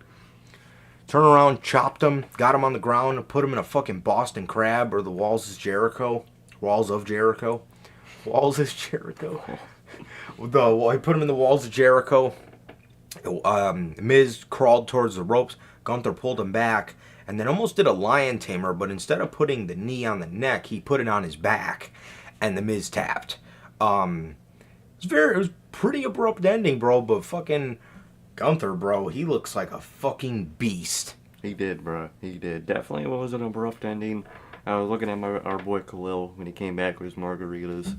Turn around, chopped him, got him on the ground, put him in a fucking Boston Crab or the Walls of Jericho. Walls of Jericho. Walls of Jericho. I put him in the Walls of Jericho. Miz crawled towards the ropes. Gunther pulled him back and then almost did a lion tamer, but instead of putting the knee on the neck, he put it on his back, and the Miz tapped. It was pretty abrupt ending, bro, but fucking Gunther, bro, he looks like a fucking beast. He did, bro. He did. Definitely was an abrupt ending. I was looking at our boy Khalil when he came back with his margaritas.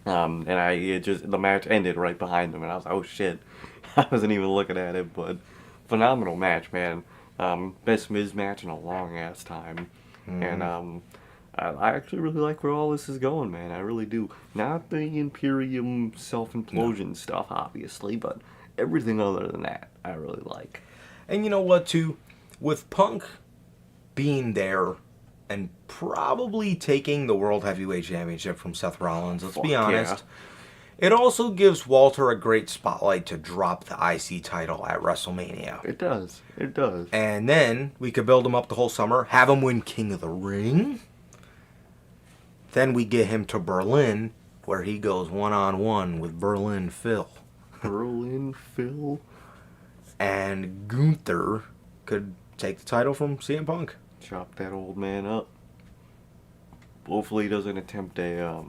And the match ended right behind him, and I was like, oh shit. I wasn't even looking at it, but phenomenal match, man. Best Miz match in a long ass time. And I actually really like where all this is going, man. I really do. Not the Imperium self-implosion stuff, obviously, but everything other than that, I really like. And you know what, too? With Punk being there and probably taking the World Heavyweight Championship from Seth Rollins, let's be honest, it also gives Walter a great spotlight to drop the IC title at WrestleMania. It does. It does. And then we could build him up the whole summer, have him win King of the Ring. Then we get him to Berlin, where he goes one-on-one with Berlin Phil. Berlin Phil? And Gunther could take the title from CM Punk. Chop that old man up. Hopefully he doesn't attempt a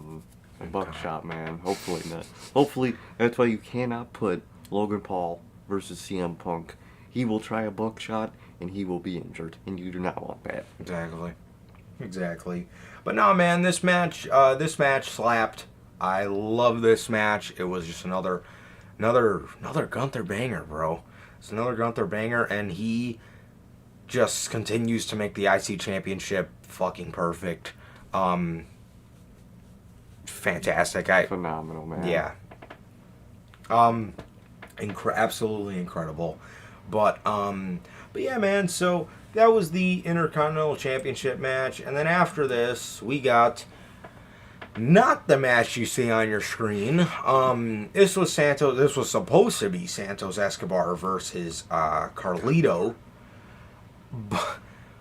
buckshot, man. Hopefully not. Hopefully, that's why you cannot put Logan Paul versus CM Punk. He will try a buckshot, and he will be injured, and you do not want that. Exactly. But no, man, this match slapped. I love this match. It was just another Gunther banger, bro. It's another Gunther banger, and he just continues to make the IC Championship fucking perfect. Fantastic. Phenomenal, man. Yeah. Absolutely incredible. But yeah, man, so that was the Intercontinental Championship match. And then after this, we got not the match you see on your screen. This was supposed to be Santos Escobar versus Carlito.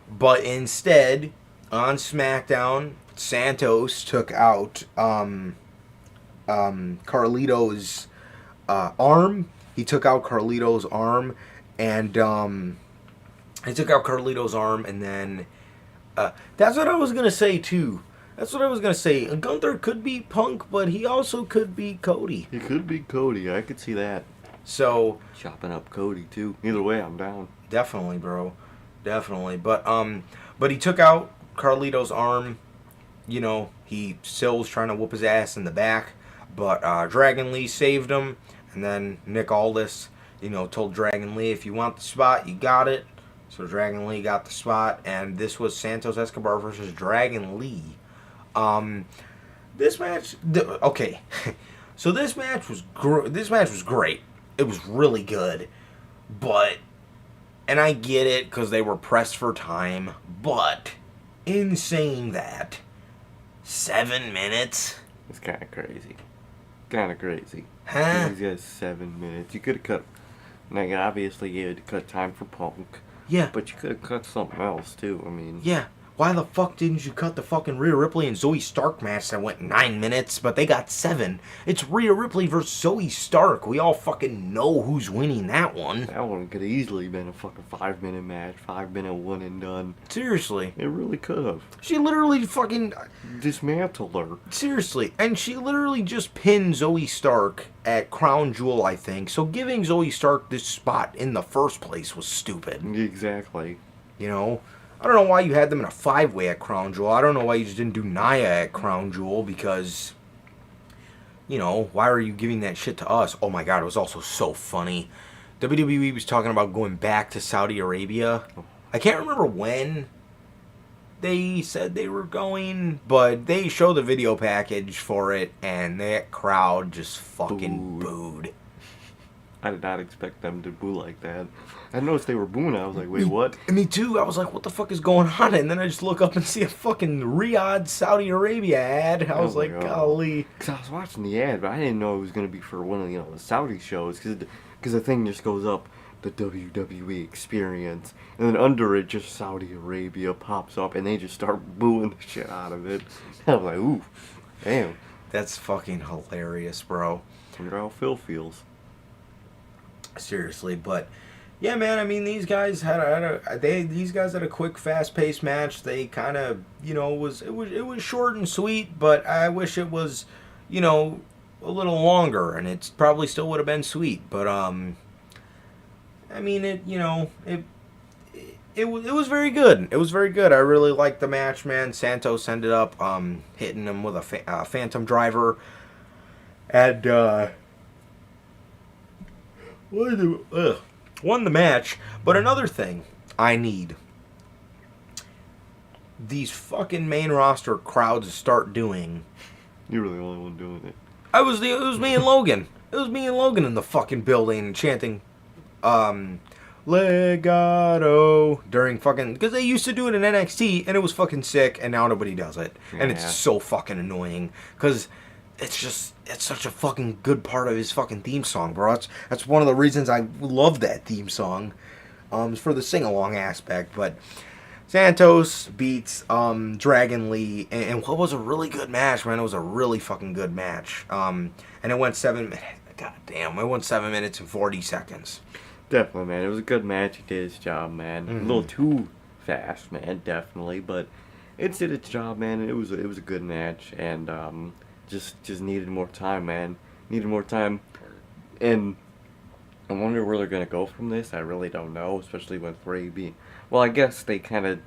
But instead, on SmackDown, Santos took out Carlito's arm. He took out Carlito's arm, and then that's what I was gonna say too. Gunther could be Punk, but he also could be Cody. He could be Cody. I could see that. So chopping up Cody too. Either way, I'm down. Definitely, bro. Definitely. But he took out Carlito's arm. You know, he still was trying to whoop his ass in the back, but Dragon Lee saved him. And then Nick Aldis, told Dragon Lee, if you want the spot, you got it. So Dragon Lee got the spot, and this was Santos Escobar versus Dragon Lee. This match, okay. So this match was great. It was really good, and I get it because they were pressed for time. But in saying that, 7 minutes. It's kind of crazy. Crazy. Huh? He's got 7 minutes. You could have cut. Like, obviously, you had to cut time for Punk. Yeah. But you could have cut something else, too. I mean. Yeah. Why the fuck didn't you cut the fucking Rhea Ripley and Zoe Stark match that went 9 minutes, but they got 7? It's Rhea Ripley versus Zoe Stark. We all fucking know who's winning that one. That one could have easily been a fucking 5-minute match. 5-minute one and done. Seriously. It really could have. She literally fucking dismantled her. Seriously. And she literally just pinned Zoe Stark at Crown Jewel, I think. So giving Zoe Stark this spot in the first place was stupid. Exactly. I don't know why you had them in a 5-way at Crown Jewel. I don't know why you just didn't do Nia at Crown Jewel, because, why are you giving that shit to us? Oh my god, it was also so funny. WWE was talking about going back to Saudi Arabia. I can't remember when they said they were going, but they showed the video package for it, and that crowd just fucking booed. I did not expect them to boo like that. I noticed they were booing. I was like, wait, what? Me too. I was like, what the fuck is going on? And then I just look up and see a fucking Riyadh, Saudi Arabia ad. I was like, golly. Because I was watching the ad, but I didn't know it was going to be for one of the Saudi shows. Because the thing just goes up, the WWE experience. And then under it, just Saudi Arabia pops up. And they just start booing the shit out of it. I was like, ooh, damn. That's fucking hilarious, bro. I wonder how Phil feels. Seriously, but yeah, man. I mean, these guys had a quick, fast-paced match. They kind of, it was short and sweet, but I wish it was, a little longer, and it probably still would have been sweet. But I mean, it was very good. It was very good. I really liked the match, man. Santos ended up hitting him with a Phantom Driver, and won the match. But another thing I need these fucking main roster crowds to start doing. You were the only one doing it. It was me and Logan. It was me and Logan in the fucking building chanting Legado during fucking, because they used to do it in NXT and it was fucking sick, and now nobody does it. And it's so fucking annoying because it's such a fucking good part of his fucking theme song, bro. That's one of the reasons I love that theme song. It's for the sing-along aspect. But Santos beats Dragon Lee, and what was a really good match, man. It was a really fucking good match. And it went 7 minutes. God damn, it went 7 minutes and 40 seconds. Definitely, man. It was a good match. He did his job, man. Mm-hmm. A little too fast, man. Definitely, but it did its job, man. It was a good match, and just needed more time, man. Needed more time, and I wonder where they're gonna go from this. I really don't know, especially with Ray being. Well, I guess they kind of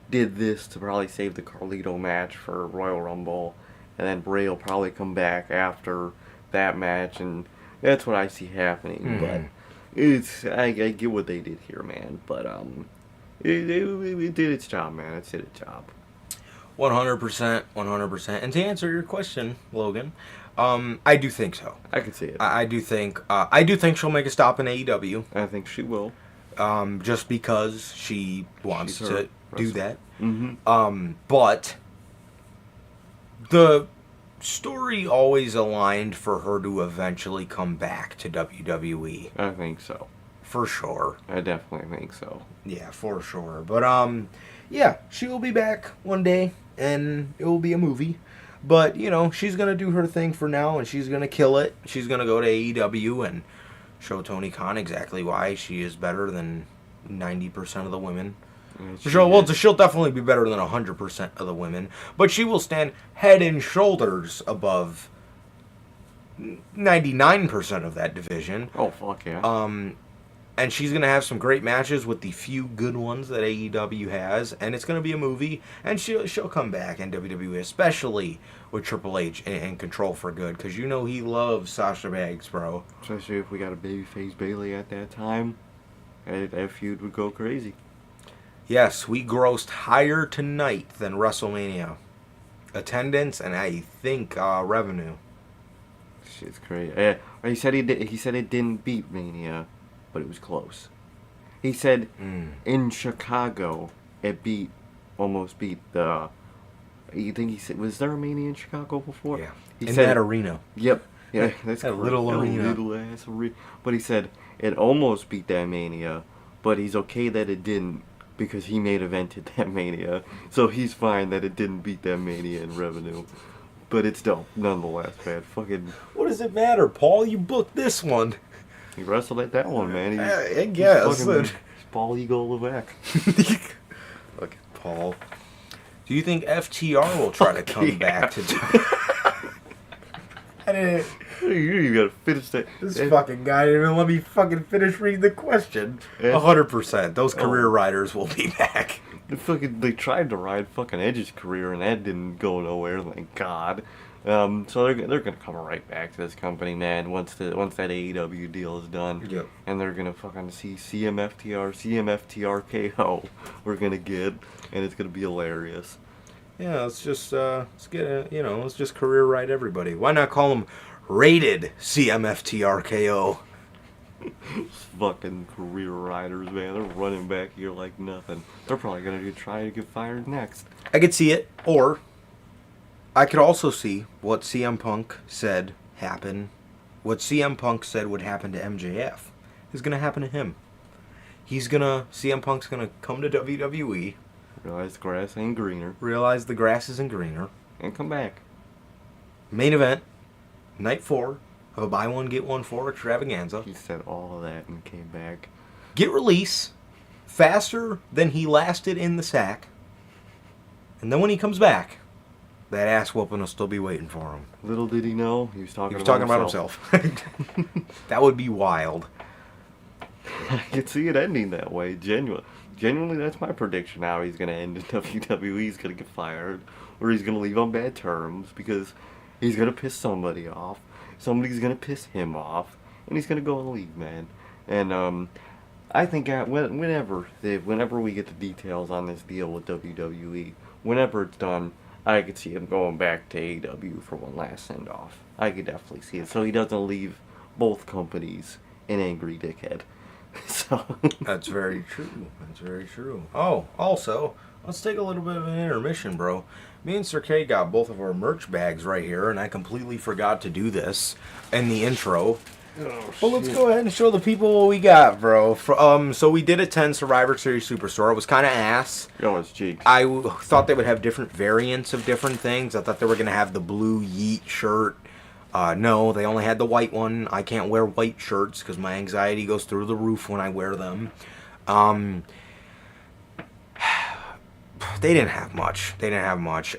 did this to probably save the Carlito match for Royal Rumble, and then Bray will probably come back after that match, and that's what I see happening. But I get what they did here, man. But it did its job, man. It did its job. 100%, 100%. And to answer your question, Logan, I do think so. I can see it. I do think she'll make a stop in AEW. I think she will. Just because she wants to do that. Mm-hmm. But the story always aligned for her to eventually come back to WWE. I think so. For sure. I definitely think so. Yeah, for sure. But, yeah, she will be back one day, and it will be a movie. But, you know, she's going to do her thing for now, and she's going to kill it. She's going to go to AEW and show Tony Khan exactly why she is better than 90% of the women. She'll definitely be better than 100% of the women. But she will stand head and shoulders above 99% of that division. Oh, fuck yeah. And she's going to have some great matches with the few good ones that AEW has. And it's going to be a movie. And she'll come back in WWE, especially with Triple H and Control for Good. Because you know he loves Sasha Banks, bro. Especially if we got a babyface Bailey at that time. That feud would go crazy. Yes, we grossed higher tonight than WrestleMania. Attendance and I think revenue. Shit's crazy. He said he said it didn't beat Mania, but it was close. He said in Chicago it almost beat the. You think he said was there a Mania in Chicago before? Yeah, he in said that arena. Yep. Yeah, that's a little arena. Little ass arena. But he said it almost beat that Mania, but he's okay that it didn't because he main evented that Mania, so he's fine that it didn't beat that Mania in revenue. But it's still nonetheless bad. Fucking. What does it matter, Paul? You booked this one. He wrestled at that one, man. I guess. He's Paul Eagle Levesque. Look at Paul. Do you think FTR will try to come back to? I didn't. You gotta finish that. This fucking guy didn't even let me fucking finish reading the question. 100%. Those career riders will be back. They tried to ride fucking Edge's career and that didn't go nowhere. Thank God. So they're gonna come right back to this company, man. Once that AEW deal is done, yep. And they're gonna fucking see CMFTR KO. We're gonna get, and it's gonna be hilarious. Yeah, let's just let's just career ride everybody. Why not call them rated CMFTR KO? Fucking career riders, man. They're running back here like nothing. They're probably gonna try to get fired next. I could see it, or I could also see what CM Punk said happen. What CM Punk said would happen to MJF is gonna happen to him. CM Punk's gonna come to WWE. Realize the grass ain't greener. Realize the grass isn't greener. And come back. Main event, night 4 of a buy one get one for extravaganza. He said all of that and came back. Get release faster than he lasted in the sack. And then when he comes back, that ass whooping will still be waiting for him. Little did he know, he was talking about himself. That would be wild. I could see it ending that way, Genuinely, that's my prediction now. He's going to end in WWE, he's going to get fired, or he's going to leave on bad terms because he's going to piss somebody off. Somebody's going to piss him off, and he's going to go and leave, man. And I think whenever we get the details on this deal with WWE, whenever it's done, I could see him going back to AEW for one last send-off. I could definitely see it, so he doesn't leave both companies an angry dickhead. So That's very true. That's very true. Oh, also, let's take a little bit of an intermission, bro. Me and Sir K got both of our merch bags right here, and I completely forgot to do this in the intro. Oh, well, let's go ahead and show the people what we got, bro. So we did attend Survivor Series Superstore. It was kind of ass. Oh, it's cheeks. I thought they would have different variants of different things. I thought they were going to have the blue Yeet shirt. No, they only had the white one. I can't wear white shirts because my anxiety goes through the roof when I wear them. they didn't have much.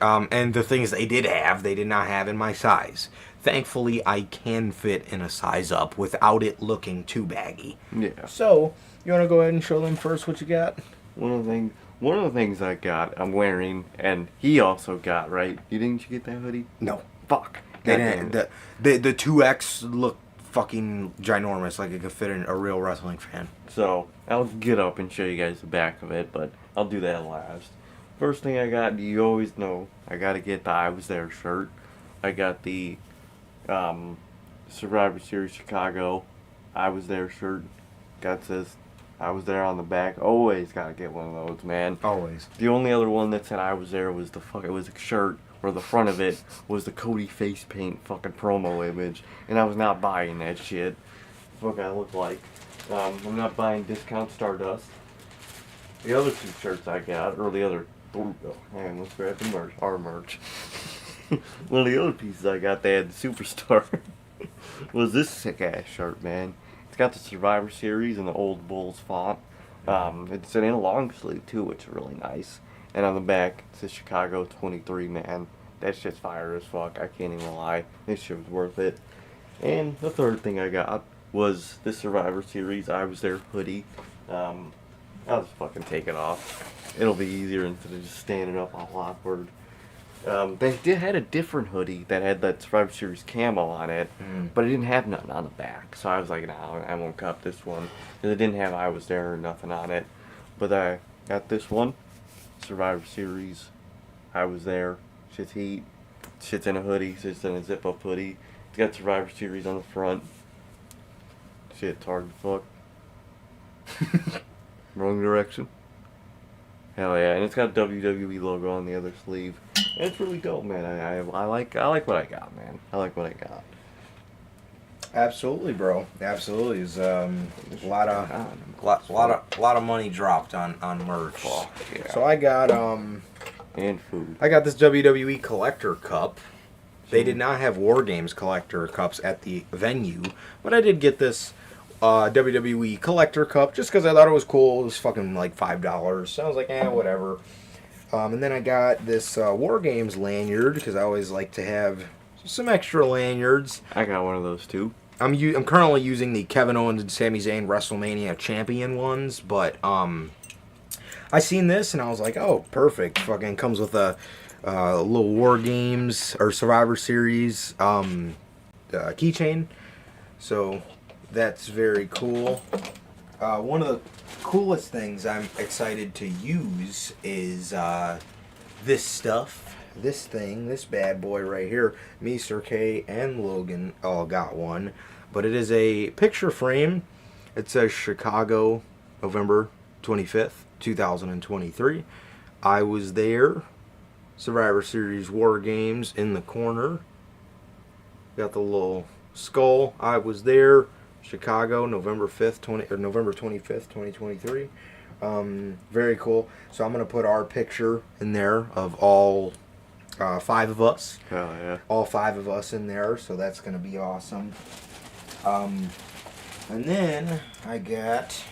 And the things they did have, they did not have in my size. Thankfully, I can fit in a size up without it looking too baggy. Yeah. So, you want to go ahead and show them first what you got? One of the things I got, I'm wearing, and he also got, right? Didn't you get that hoodie? No. Fuck. They didn't, the 2X looked fucking ginormous, like it could fit in a real wrestling fan. So, I'll get up and show you guys the back of it, but I'll do that last. First thing I got, you always know, I gotta get the I Was There shirt. I got the Survivor Series Chicago I Was There shirt. Got this I Was There on the back. Always gotta get one of those, man. Always. The only other one that said I Was There was it was a shirt where the front of it was the Cody face paint fucking promo image, and I was not buying that shit. Fuck, I look like. I'm not buying Discount Stardust. The other two shirts I got, or the other. Oh, man, let's grab the merch. Our merch. One of the other pieces I got, they had the Superstar, was this sick ass shirt, man. It's got the Survivor Series and the Old Bulls font. It's in a long sleeve too, which is really nice. And on the back, it says Chicago 23, man. That shit's fire as fuck. I can't even lie. This shit was worth it. And the third thing I got was the Survivor Series I Was There hoodie. I'll just fucking take it off. It'll be easier instead of just standing up all awkward. They had a different hoodie that had that Survivor Series camo on it, but it didn't have nothing on the back. So I was like, nah, I won't cop this one. Because it didn't have I Was There or nothing on it. But I got this one, Survivor Series, I Was There, shit's heat. Shit's in a hoodie, shit's in a zip-up hoodie. It's got Survivor Series on the front. Shit's hard to fuck. Wrong direction. Hell yeah, and it's got a WWE logo on the other sleeve. And it's really dope, man. I like what I got, man. I like what I got. Absolutely, bro. Absolutely. Is a lot of money dropped on merch. Fuck, yeah. So I got And food. I got this WWE collector cup. They did not have War Games collector cups at the venue, but I did get this WWE collector cup just because I thought it was cool. It was fucking like $5. So I was like, whatever. And then I got this War Games lanyard because I always like to have some extra lanyards. I got one of those too. I'm currently using the Kevin Owens and Sami Zayn WrestleMania Champion ones, but I seen this and I was like, oh, perfect. Fucking comes with a little War Games or Survivor Series keychain. So that's very cool. One of the coolest things I'm excited to use is this stuff. This thing, this bad boy right here. Me, Sir K, and Logan all got one. But it is a picture frame. It says Chicago, November 25th, 2023. I was there. Survivor Series War Games in the corner. Got the little skull. I was there. Chicago, November 25th, 2023. Very cool. So I'm going to put our picture in there of all 5 of us. Hell yeah. All 5 of us in there, so that's going to be awesome. And then I got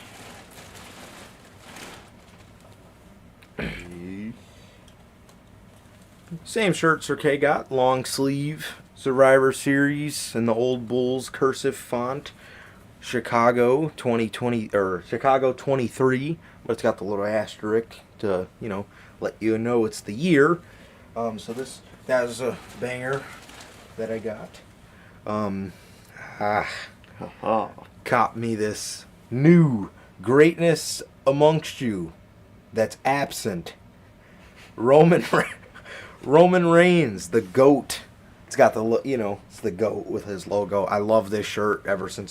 same shirt Sir K got, long sleeve, Survivor Series in the Old Bulls cursive font. Chicago 2020 or Chicago 23, but it's got the little asterisk to, let you know it's the year. So that was a banger that I got. Cop me this new greatness amongst you that's absent. Roman Reigns, the GOAT. It's got the it's the GOAT with his logo. I love this shirt ever since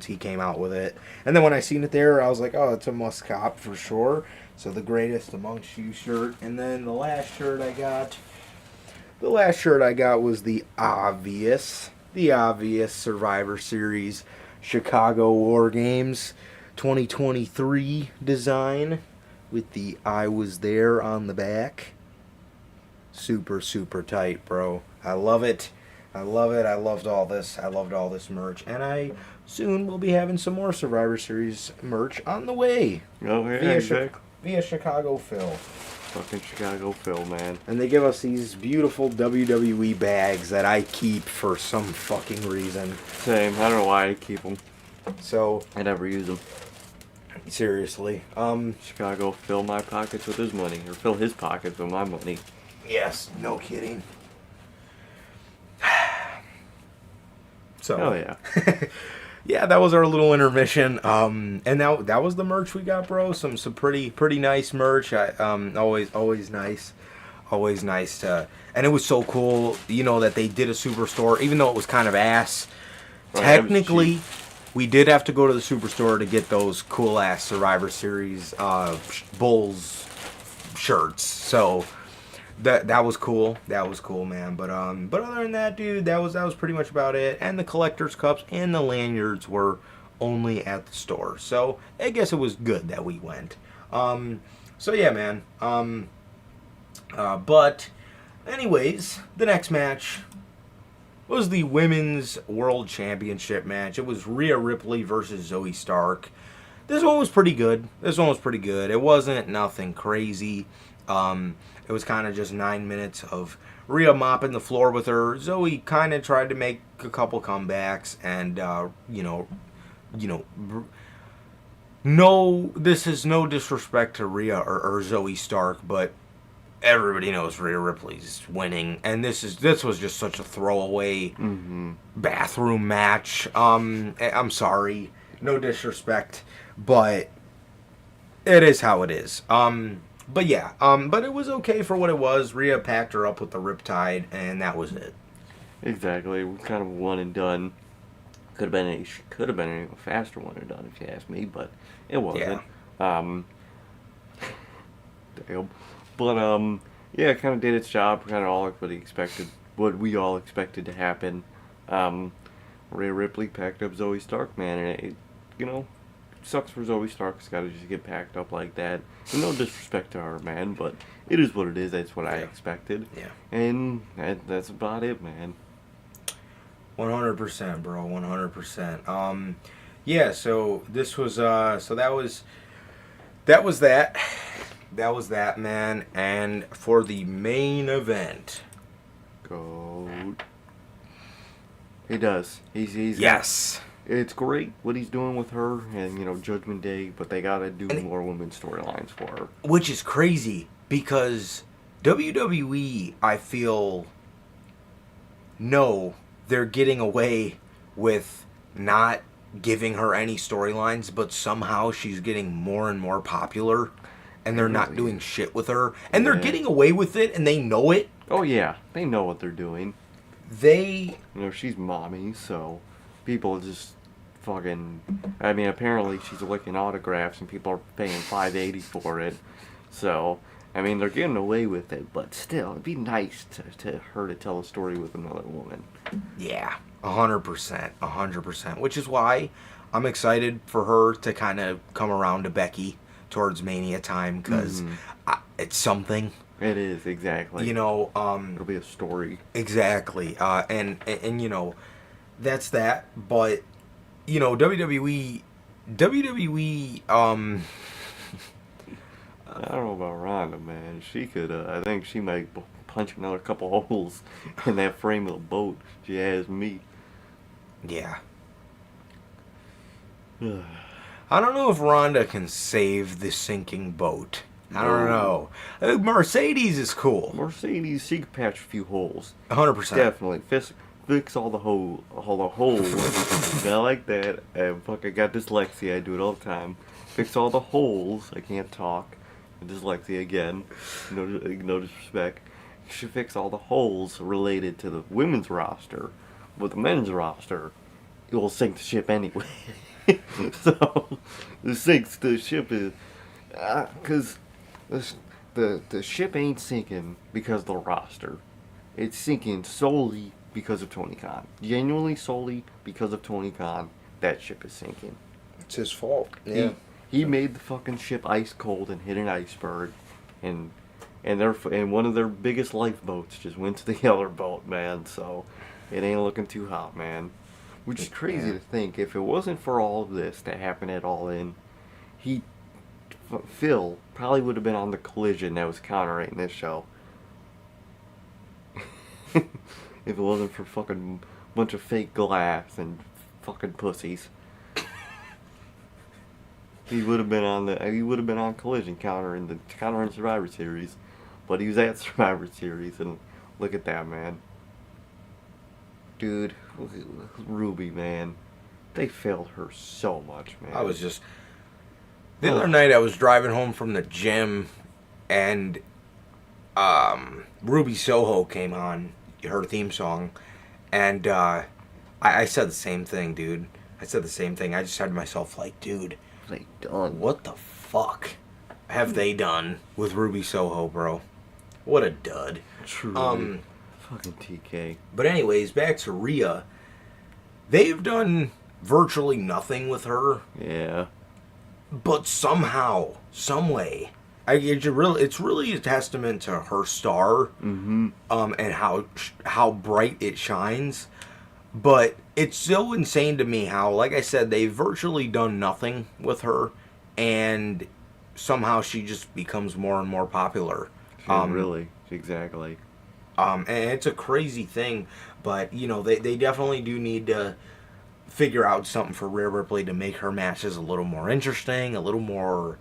he came out with it. And then when I seen it there, I was like, oh, it's a must cop for sure. So the greatest amongst you shirt. And then the last shirt I got was the obvious Survivor Series Chicago War Games 2023 design with the I Was There on the back. Super, super tight, bro. I love it. I loved all this. I loved all this merch. And I soon will be having some more Survivor Series merch on the way. Oh, yeah, Via Chicago Phil. Fucking Chicago Phil, man. And they give us these beautiful WWE bags that I keep for some fucking reason. Same. I don't know why I keep them. So I never use them. seriously, Chicago fill my pockets with his money, or fill his pockets with my money. yes, no kidding. So, Oh yeah. yeah, that was our little intermission. And that was the merch we got, bro. Some pretty nice merch. Always nice to. And it was so cool, that they did a Superstore, even though it was kind of ass. Right, Technically, we did have to go to the Superstore to get those cool ass Survivor Series Bulls shirts. So. That was cool. That was cool, man. But other than that, dude, that was pretty much about it. And the collector's cups and the lanyards were only at the store. So I guess it was good that we went. So yeah, man. But anyways, the next match was the Women's World Championship match. It was Rhea Ripley versus Zoe Stark. This one was pretty good. It wasn't nothing crazy. It was kind of just 9 minutes of Rhea mopping the floor with her. Zoe kind of tried to make a couple comebacks, and no, this is no disrespect to Rhea or Zoe Stark, but everybody knows Rhea Ripley's winning, and this was just such a throwaway bathroom match. I'm sorry, no disrespect, but it is how it is. But yeah, but it was okay for what it was. Rhea packed her up with the Riptide, and that was it. Exactly. Kind of one and done. Could have been an even faster one and done if you ask me, but it wasn't. Yeah. Damn. But yeah, it kind of did its job. Kind of all what we all expected to happen. Rhea Ripley packed up Zoe Stark, man, and it sucks for Zoe Stark. It's got to just get packed up like that. And no disrespect to her, man, but it is what it is. That's what I expected. Yeah. And that's about it, man. 100%, bro. 100%. Yeah. So this was. So that was that. That was that, man. And for the main event, Goat. He does. He's yes. It's great what he's doing with her and, Judgment Day, but they gotta do more women's storylines for her. Which is crazy, because WWE, I feel, they're getting away with not giving her any storylines, but somehow she's getting more and more popular, and they're not doing shit with her. And they're getting away with it, and they know it. Oh, yeah. They know what they're doing. She's mommy, so people just fucking. I mean, apparently she's licking autographs and people are paying $5.80 for it. So, I mean, they're getting away with it, but still, it'd be nice to her to tell a story with another woman. Yeah, 100%. 100%. Which is why I'm excited for her to kind of come around to Becky towards Mania time, because it's something. It is, exactly. It'll be a story. Exactly. And that's that. But, WWE, I don't know about Ronda, man. She could, I think she might punch another couple holes in that frame of the boat. She has me. Yeah. I don't know if Ronda can save the sinking boat. I don't know. Mercedes is cool. Mercedes, she could patch a few holes. 100%. Definitely. Fix all the holes. I like that. I fucking got dyslexia. I do it all the time. Fix all the holes. I can't talk. Dyslexia again. No disrespect. You should fix all the holes related to the women's roster. With the men's roster, it will sink the ship anyway. So, the ship is... Because the ship ain't sinking because of the roster. It's sinking solely because of Tony Khan. Genuinely solely because of Tony Khan, that ship is sinking. It's his fault. Yeah. He made the fucking ship ice cold and hit an iceberg, and one of their biggest lifeboats just went to the other boat, man. So it ain't looking too hot, man. Which is crazy to think. If it wasn't for all of this that happened at All In, he Phil probably would have been on the Collision that was countering this show. If it wasn't for fucking bunch of fake glass and fucking pussies. He would have been on Collision countering Survivor Series. But he was at Survivor Series, and look at that, man. Dude, Ruby, man. They failed her so much, man. The other night I was driving home from the gym, and Ruby Soho came on, her theme song, and I said the same thing, dude. I said the same thing. I just said to myself, like, dude, They done. what the fuck have they done with Ruby Soho, bro? What a dud. Truly. Fucking TK. But anyways, back to Rhea. They've done virtually nothing with her, Yeah. but somehow, some way, it's really a testament to her star, and how bright it shines. But it's so insane to me how, like I said, they've virtually done nothing with her, and somehow she just becomes more and more popular. Really, exactly. And it's a crazy thing, but they definitely do need to figure out something for Rhea Ripley to make her matches a little more interesting, a little more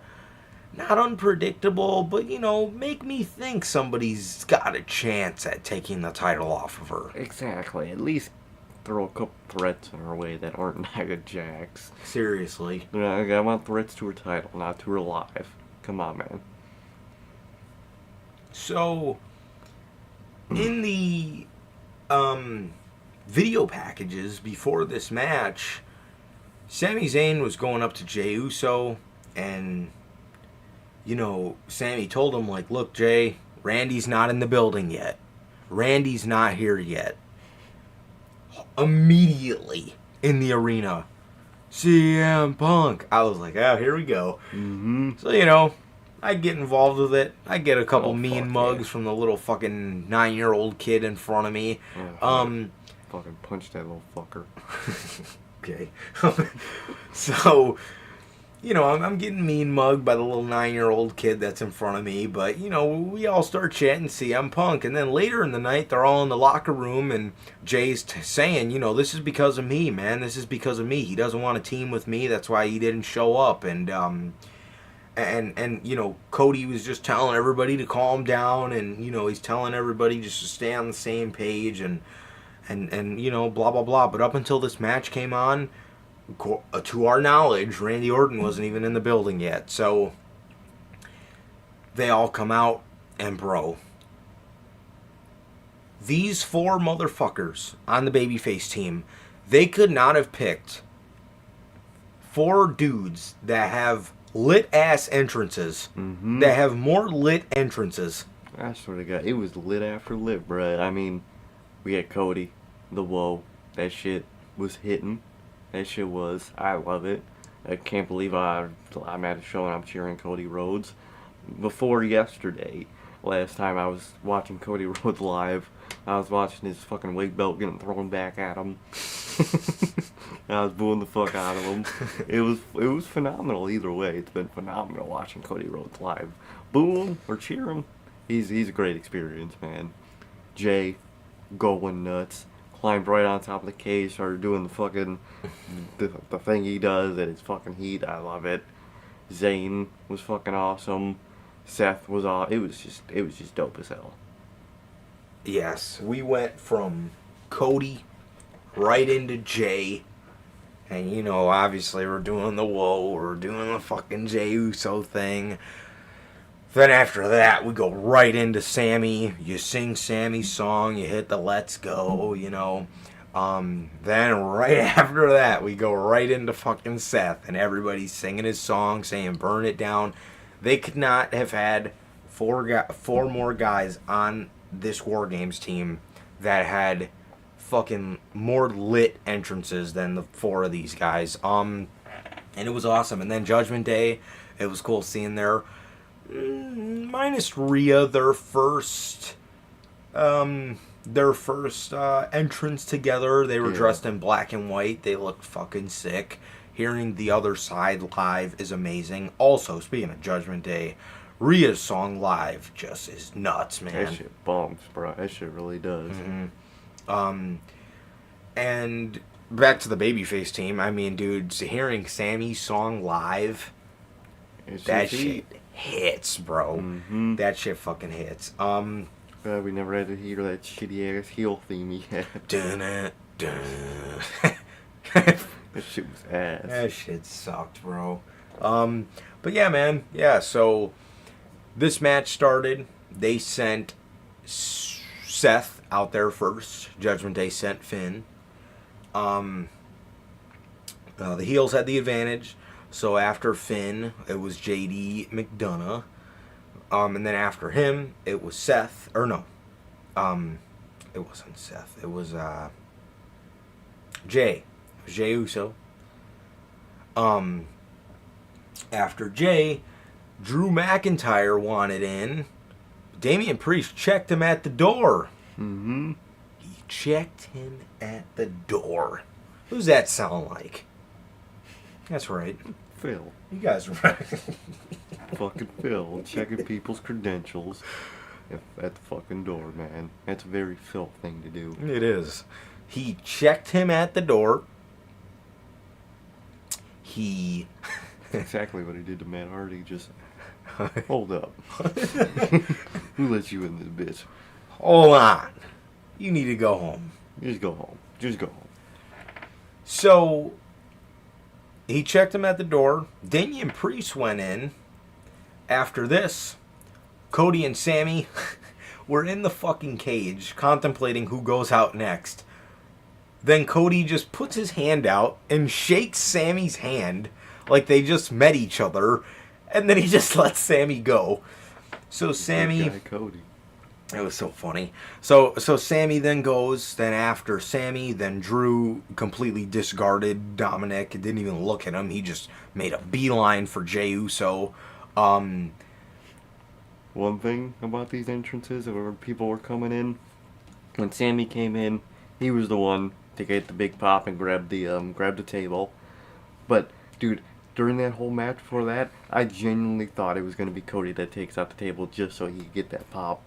not unpredictable, but make me think somebody's got a chance at taking the title off of her. Exactly. At least throw a couple threats in her way that aren't Nia Jax. Seriously. I want threats to her title, not to her life. Come on, man. So, in the video packages before this match, Sami Zayn was going up to Jey Uso, and Sami told him, like, look, Jey, Randy's not in the building yet. Randy's not here yet. Immediately in the arena, CM Punk. I was like, oh, here we go. So, I get involved with it. I get a couple mean mugs from the little fucking 9-year-old kid in front of me. Fucking punch that little fucker. Okay. So, I'm getting mean mugged by the little 9-year-old kid that's in front of me. But, we all start chatting CM Punk. And then later in the night, they're all in the locker room. And Jay's saying, this is because of me, man. This is because of me. He doesn't want to team with me. That's why he didn't show up. And Cody was just telling everybody to calm down. And, he's telling everybody just to stay on the same page. And blah, blah, blah. But up until this match came on, to our knowledge, Randy Orton wasn't even in the building yet. So they all come out, and bro, these 4 motherfuckers on the babyface team, they could not have picked 4 dudes that have lit ass entrances, that have more lit entrances. I swear to God, it was lit after lit, bruh. I mean, we had Cody, the Woe, that shit was hitting. That shit was. I love it. I can't believe I'm at a show and I'm cheering Cody Rhodes. Before yesterday, last time I was watching Cody Rhodes live, I was watching his fucking weight belt getting thrown back at him. I was booing the fuck out of him. It was phenomenal either way. It's been phenomenal watching Cody Rhodes live. Boo him or cheer him. He's a great experience, man. Jay, going nuts. Climbed right on top of the cage, started doing the fucking the thing he does at his fucking heat. I love it. Zayn was fucking awesome. Seth was all. It was just dope as hell. Yes, we went from Cody right into Jay, and obviously we're doing the Whoa, we're doing the fucking Jey Uso thing. Then after that, we go right into Sammy. You sing Sammy's song, you hit the Let's Go, Then right after that, we go right into fucking Seth, and everybody's singing his song, saying burn it down. They could not have had 4 more guys on this War Games team that had fucking more lit entrances than the 4 of these guys. And it was awesome. And then Judgment Day, it was cool seeing minus Rhea, their first their first entrance together. They were Yeah. dressed in black and white. They looked fucking sick. Hearing the other side live is amazing. Also, speaking of Judgment Day, Rhea's song live just is nuts, man. That shit bumps, bro. That shit really does. And back to the babyface team. I mean, dude, hearing Sammy's song live, It's that just shit hits, bro. Mm-hmm. That shit fucking hits. We never had to hear that shitty ass heel theme he had. Dun, dun. That shit was ass. That shit sucked, bro. But yeah, man. Yeah, so this match started. They sent Seth out there first. Judgment Day sent Finn. The heels had the advantage. So after Finn, it was JD McDonough. And then after him, it was Seth. Or no. It wasn't Seth. It was Jay. It was Jay Uso. After Jay, Drew McIntyre wanted in. Damian Priest checked him at the door. Mm-hmm. He checked him at the door. Who's that sound like? That's right. Phil. You guys are right. Fucking Phil. Checking people's credentials at the fucking door, man. That's a very Phil thing to do. It is. He checked him at the door. He... That's exactly what he did to Matt Hardy. Just hold up. Who let you in this bitch? Hold on. You need to go home. Just go home. Just go home. So, he checked him at the door. Damian Priest went in. After this, Cody and Sammy were in the fucking cage contemplating who goes out next. Then Cody just puts his hand out and shakes Sammy's hand like they just met each other. And then he just lets Sammy go. So Sammy... Good guy, Cody. It was so funny. So Sammy then goes. Then after Sammy, then Drew completely discarded Dominic. Didn't even look at him. He just made a beeline for Jey Uso. One thing about these entrances, where people were coming in, when Sammy came in, he was the one to get the big pop and grab the table. But dude, during that whole match before that, I genuinely thought it was gonna be Cody that takes out the table just so he could get that pop.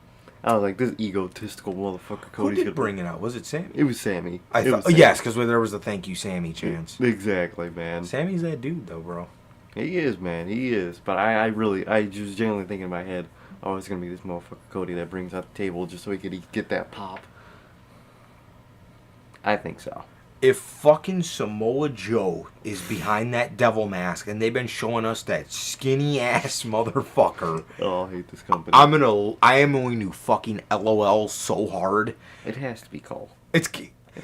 I was like, this egotistical motherfucker. Who Cody's did gonna bring it out? Was it Sammy? It was Sammy. I It thought, was Sammy. yes, because there was a thank you Sammy chance. Exactly, man. Sammy's that dude though, bro. He is, man. He is. But I just genuinely thinking in my head, oh, it's gonna be this motherfucker Cody that brings out the table just so he could get that pop. I think so. If fucking Samoa Joe is behind that devil mask and they've been showing us that skinny ass motherfucker, Oh, I hate this company. I am going to fucking LOL so hard. It has to be Cole. It's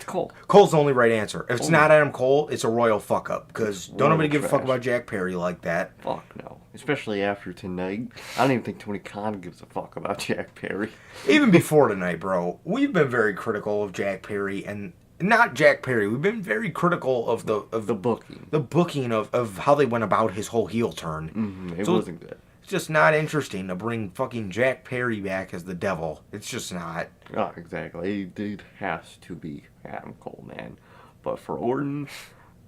Cole. Cole's the only right answer. If it's Only. not Adam Cole, it's a royal fuck up. Because don't Royal nobody give a fuck trash. about Jack Perry like that. Fuck no. Especially after tonight. I don't even think Tony Khan gives a fuck about Jack Perry. Even before tonight, bro, we've been very critical of Jack Perry and not Jack Perry. We've been very critical of the booking. the booking of how they went about his whole heel turn. Mm-hmm. It So- wasn't good. It's just not interesting to bring fucking Jack Perry back as the devil. It's just not. Oh, exactly. It has to be Adam Cole, man. But for Orton,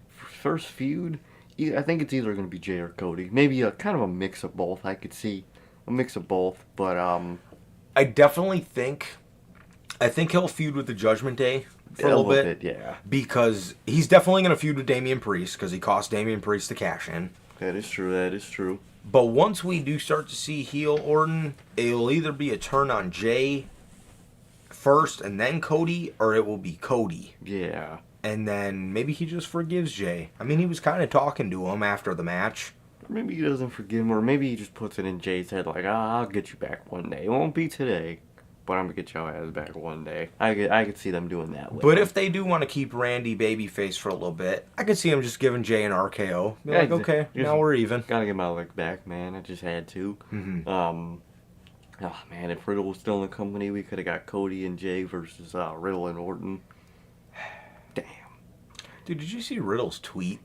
first feud, I think it's either going to be Jay or Cody. Maybe a kind of a mix of both. I could see a mix of both, but I definitely think he'll feud with the Judgment Day for a little bit. yeah. Because he's definitely going to feud with Damian Priest because he cost Damian Priest the cash in. That is true. That is true. But once we do start to see heel Orton, it'll either be a turn on Jay first and then Cody, or it will be Cody. Yeah. And then maybe he just forgives Jay. I mean, he was kind of talking to him after the match. Maybe he doesn't forgive him, or maybe he just puts it in Jay's head like, I'll get you back one day. It won't be today, but I'm going to get your ass back one day. I could see them doing that. But if they do want to keep Randy babyface for a little bit, I could see him just giving Jay an RKO. Be like, okay, now we're even. Gotta get my leg back, man. I just had to. Mm-hmm. Oh, man, if Riddle was still in the company, we could have got Cody and Jay versus Riddle and Orton. Damn. Dude, did you see Riddle's tweet?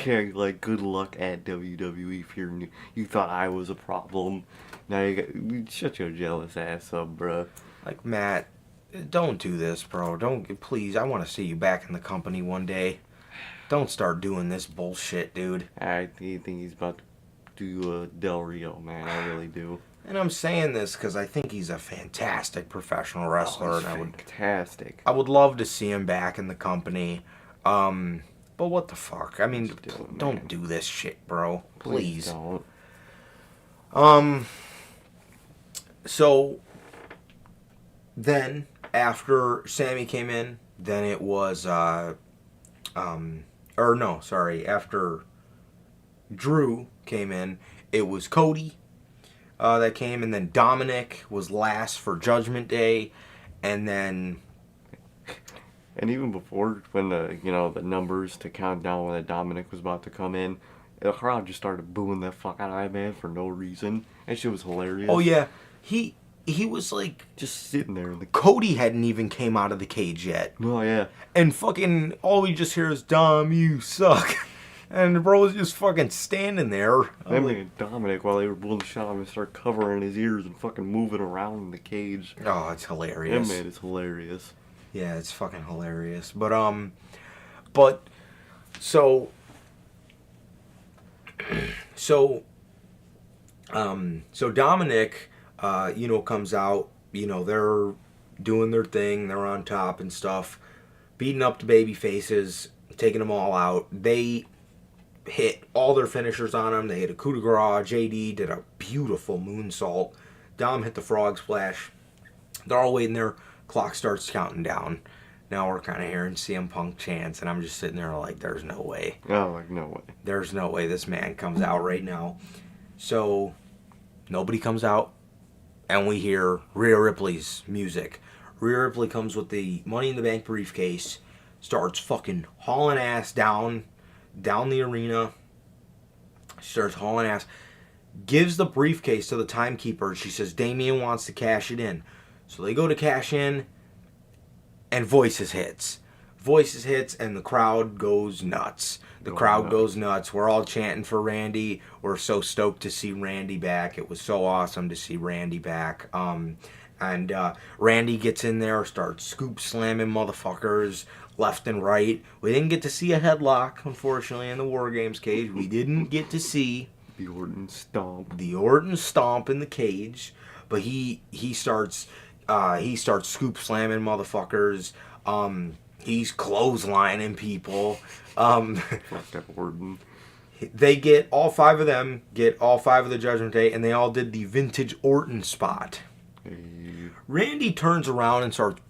Yeah, like, good luck at WWE if you thought I was a problem. Now you shut your jealous ass up, bruh. Like, Matt, Don't do this, bro. Don't, please. I want to see you back in the company one day. Don't start doing this bullshit, dude. I think he's about to do Del Rio, man. I really do. And I'm saying this because I think he's a fantastic professional wrestler, He's and fantastic. I would love to see him back in the company. But what the fuck? I mean, don't do this shit, bro. Please. Don't. So then after Sammy came in, then it was after Drew came in, it was Cody that came, and then Dominic was last for Judgment Day, and then. And even before, when the numbers to count down when Dominic was about to come in, the crowd just started booing the fuck out of that man for no reason. That shit was hilarious. Oh yeah, he was like Just sitting there in the. Cody hadn't even came out of the cage yet, Oh yeah. and fucking all we just hear is Dom, you suck, and the bro was just fucking standing there. Emily and Dominic, while they were booing the shot, him, start covering his ears and fucking moving around in the cage. Oh, it's hilarious. That man is hilarious. Yeah, it's fucking hilarious. So Dominic, comes out, they're doing their thing, they're on top and stuff, beating up the baby faces, taking them all out. They hit all their finishers on him. They hit a coup de grace. JD did a beautiful moonsault. Dom hit the frog splash. They're all waiting there. Clock starts counting down. Now we're kind of hearing CM Punk chants, and I'm just sitting there like, there's no way. Oh, like, no way. There's no way this man comes out right now. So, nobody comes out, and we hear Rhea Ripley's music. Rhea Ripley comes with the Money in the Bank briefcase, starts fucking hauling ass down the arena, starts hauling ass, gives the briefcase to the timekeeper. She says Damien wants to cash it in. So they go to cash in, and Voices hits. Voices hits, and the crowd goes nuts. The crowd goes nuts. We're all chanting for Randy. We're so stoked to see Randy back. It was so awesome to see Randy back. And Randy gets in there, starts scoop slamming motherfuckers left and right. We didn't get to see a headlock, unfortunately, in the War Games cage. We didn't get to see The Orton stomp. the Orton stomp in the cage, but he starts scoop slamming motherfuckers. He's clotheslining people. Fuck that Orton. They get all five of the Judgment Day, and they all did the vintage Orton spot. Hey. Randy turns around and starts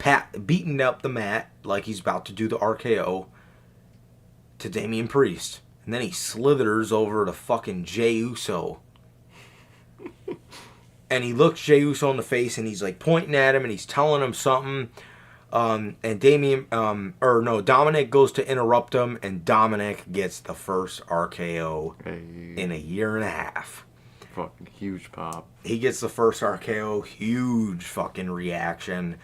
beating up the mat like he's about to do the RKO to Damian Priest. And then he slithers over to fucking Jey Uso. And he looks Jey Uso in the face, and he's like pointing at him, and he's telling him something. And Dominic goes to interrupt him, and Dominic gets the first RKO in a year and a half. Fucking huge pop. He gets the first RKO, huge fucking reaction.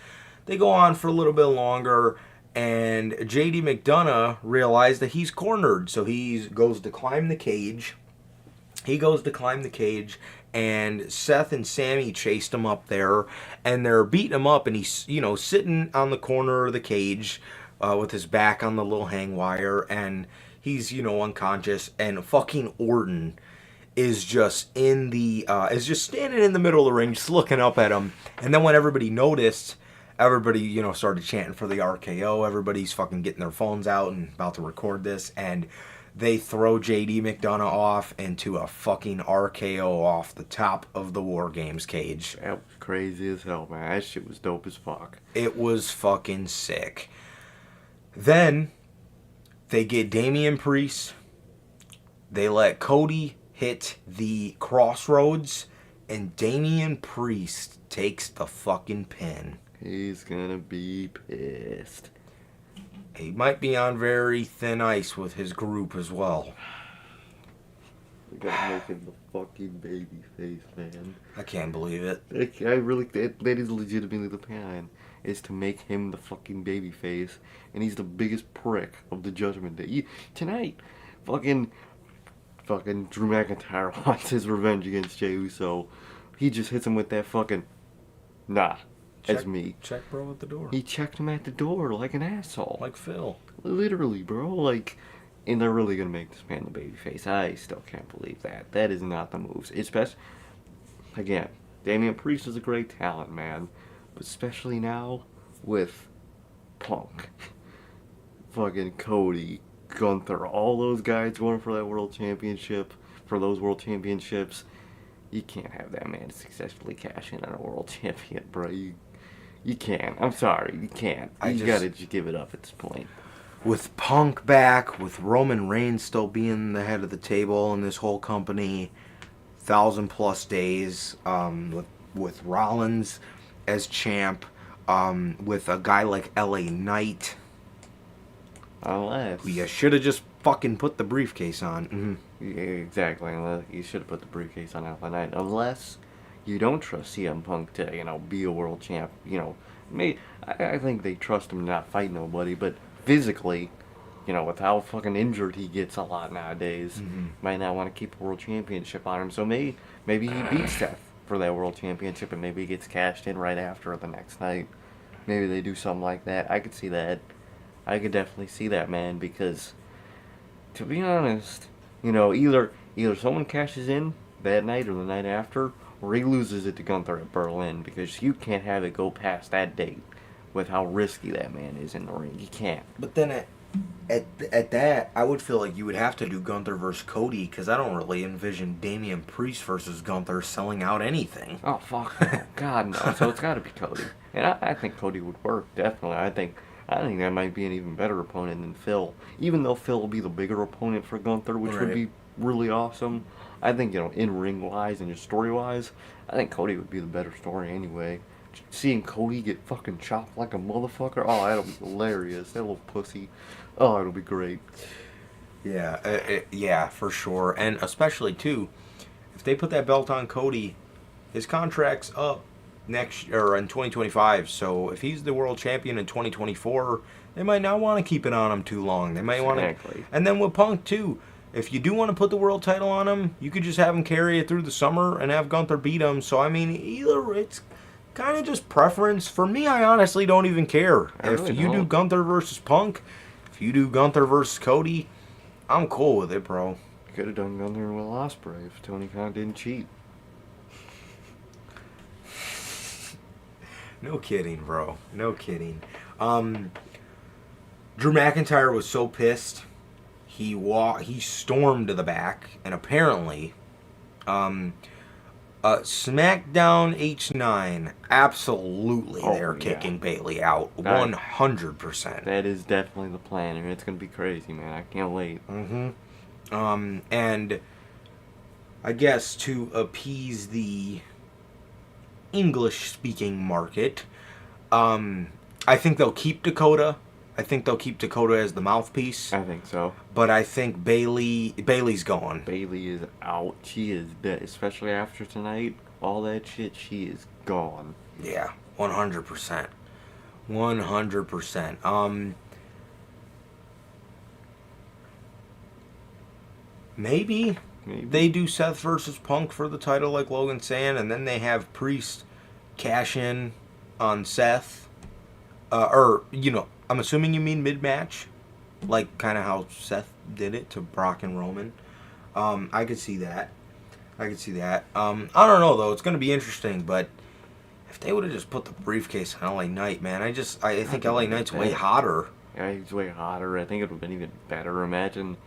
They go on for a little bit longer, and JD McDonough realized that he's cornered, so he goes to climb the cage. And Seth and Sammy chased him up there, and they're beating him up, and he's, sitting on the corner of the cage with his back on the little hang wire, and he's, unconscious, and fucking Orton is just standing in the middle of the ring, just looking up at him. And then when everybody noticed, everybody, started chanting for the RKO. Everybody's fucking getting their phones out and about to record this, and they throw JD McDonough off into a fucking RKO off the top of the War Games cage. That was crazy as hell, man. That shit was dope as fuck. It was fucking sick. Then they get Damian Priest. They let Cody hit the crossroads, and Damian Priest takes the fucking pin. He's gonna be pissed. He might be on very thin ice with his group as well. We gotta make him the fucking baby face, man. I can't believe it. That is legitimately the plan, is to make him the fucking baby face, and he's the biggest prick of the Judgment Day. Tonight, fucking Drew McIntyre wants his revenge against Jey Uso. He just hits him with that fucking, nah, as me. Check bro at the door. He checked him at the door like an asshole. Like Phil. Literally, bro. Like, and they're really gonna make this man the babyface. I still can't believe that. That is not the moves. Especially, again, Damian Priest is a great talent, man. But especially now with Punk, fucking Cody, Gunther, all those guys going for that world championship, for those world championships. You can't have that man successfully cash in on a world champion, bro. You can't. I'm sorry, you can't. You gotta just give it up at this point. With Punk back, with Roman Reigns still being the head of the table in this whole company, 1,000+ days, with Rollins as champ, with a guy like LA Knight. Unless You should have just fucking put the briefcase on. Mm-hmm. Yeah, exactly. You should have put the briefcase on Alpha Knight. Unless you don't trust CM Punk to, be a world champ. I think they trust him to not fight nobody, but physically, with how fucking injured he gets a lot nowadays, might not want to keep a world championship on him. So maybe he beats Seth for that world championship, and maybe he gets cashed in right after the next night. Maybe they do something like that. I could see that. I could definitely see that, man, because, to be honest, either someone cashes in that night or the night after, or he loses it to Gunther at Berlin, because you can't have it go past that date with how risky that man is in the ring. You can't. But then at that, I would feel like you would have to do Gunther versus Cody, because I don't really envision Damian Priest versus Gunther selling out anything. Oh, fuck no. God, no. So it's got to be Cody. And I think Cody would work, definitely. I think that might be an even better opponent than Phil. Even though Phil will be the bigger opponent for Gunther, which would be really awesome. I think, in-ring-wise and just story-wise, I think Cody would be the better story anyway. Seeing Cody get fucking chopped like a motherfucker, oh, that'll be hilarious. That little pussy. Oh, it'll be great. Yeah, yeah, for sure. And especially, too, if they put that belt on Cody, his contract's up in 2025. So if he's the world champion in 2024, they might not want to keep it on him too long. They might want to. And then with Punk too, if you do want to put the world title on him, you could just have him carry it through the summer and have Gunther beat him. So I mean, either it's kind of just preference. For me, I honestly don't even care. If you do Gunther versus Punk, if you do Gunther versus Cody, I'm cool with it, bro. Could have done Gunther and Will Ospreay if Tony Khan didn't cheat. No kidding, bro. No kidding. Drew McIntyre was so pissed. He stormed to the back, and apparently, SmackDown H9, absolutely, they're kicking Bayley out, 100%. That is definitely the plan, and it's gonna be crazy, man. I can't wait. And I guess to appease the English-speaking market, I think they'll keep Dakota. I think they'll keep Dakota as the mouthpiece. I think so. But I think Bayley's gone. Bayley is out. She is dead. Especially after tonight. All that shit, she is gone. Yeah, 100%. 100%. Maybe they do Seth versus Punk for the title like Logan's saying, and then they have Priest cash in on Seth. I'm assuming you mean mid-match, like kind of how Seth did it to Brock and Roman. I could see that. I don't know though. It's gonna be interesting, but if they would have just put the briefcase on LA Knight, man, I think LA Knight's way hotter. Yeah, he's way hotter. I think it would have been even better. Imagine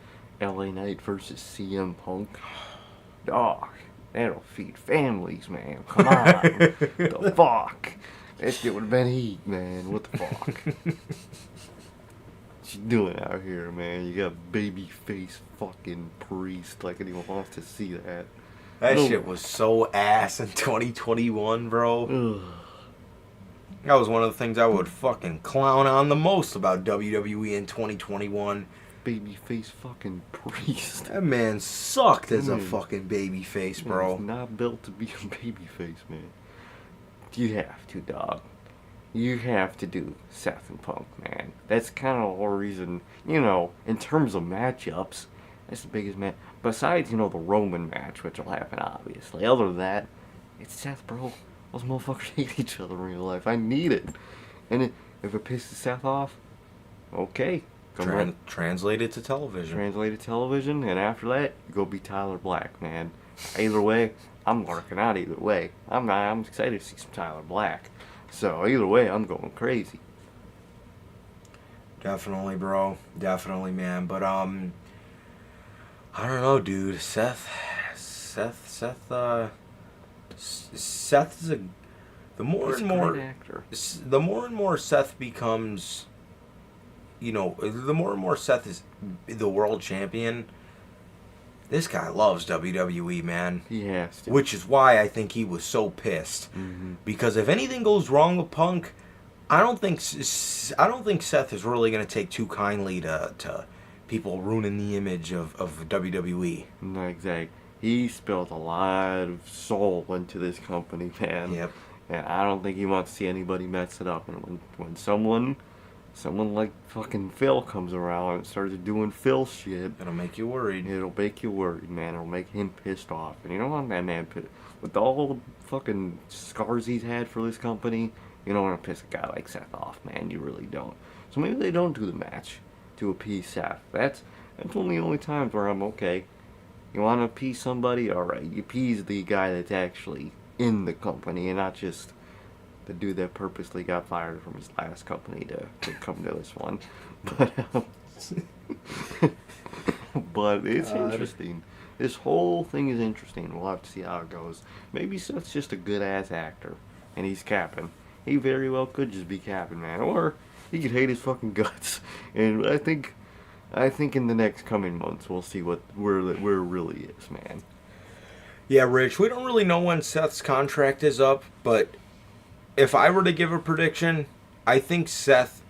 LA Knight versus CM Punk. Dog, that'll feed families, man. Come on, the fuck. That shit would have been heat, man. What the fuck? What you doing out here, man? You got babyface fucking Priest. Like anyone wants to see that. That shit was so ass in 2021, bro. That was one of the things I would fucking clown on the most about WWE in 2021. Babyface fucking Priest. That man sucked as a fucking babyface, bro. He's not built to be a babyface, man. You have to, dog. You have to do Seth and Punk, man. That's kind of the whole reason, in terms of matchups, that's the biggest match. Besides, the Roman match, which will happen, obviously. Other than that, it's Seth, bro. Those motherfuckers hate each other in real life. I need it. And if it pisses Seth off, okay. Translate it to television. Translate it to television, and after that, go be Tyler Black, man. Either way, I'm working out either way. I'm excited to see some Tyler Black. So either way, I'm going crazy. Definitely, bro. Definitely, man. But I don't know, dude. Seth is the more He's and a more great actor. the more and more Seth becomes, the more and more Seth is the world champion. This guy loves WWE, man. He has to. Which is why I think he was so pissed. Mm-hmm. Because if anything goes wrong with Punk, I don't think Seth is really going to take too kindly to people ruining the image of WWE. No, exactly. He spilled a lot of soul into this company, man. Yep. And I don't think he wants to see anybody mess it up. And when someone like fucking Phil comes around and starts doing Phil shit, It'll make you worried. it'll make you worried, man. It'll make him pissed off. And you don't want that man with all the fucking scars he's had for this company. You don't want to piss a guy like Seth off, man. You really don't. So maybe they don't do the match to appease Seth. That's one of the only times where I'm okay. You want to appease somebody? Alright, you appease the guy that's actually in the company and not just the dude that purposely got fired from his last company to come to this one. But it's interesting. This whole thing is interesting. We'll have to see how it goes. Maybe Seth's just a good-ass actor, and he's capping. He very well could just be capping, man. Or he could hate his fucking guts. And I think in the next coming months we'll see where it really is, man. Yeah, Rich, we don't really know when Seth's contract is up, but if I were to give a prediction, I think Seth,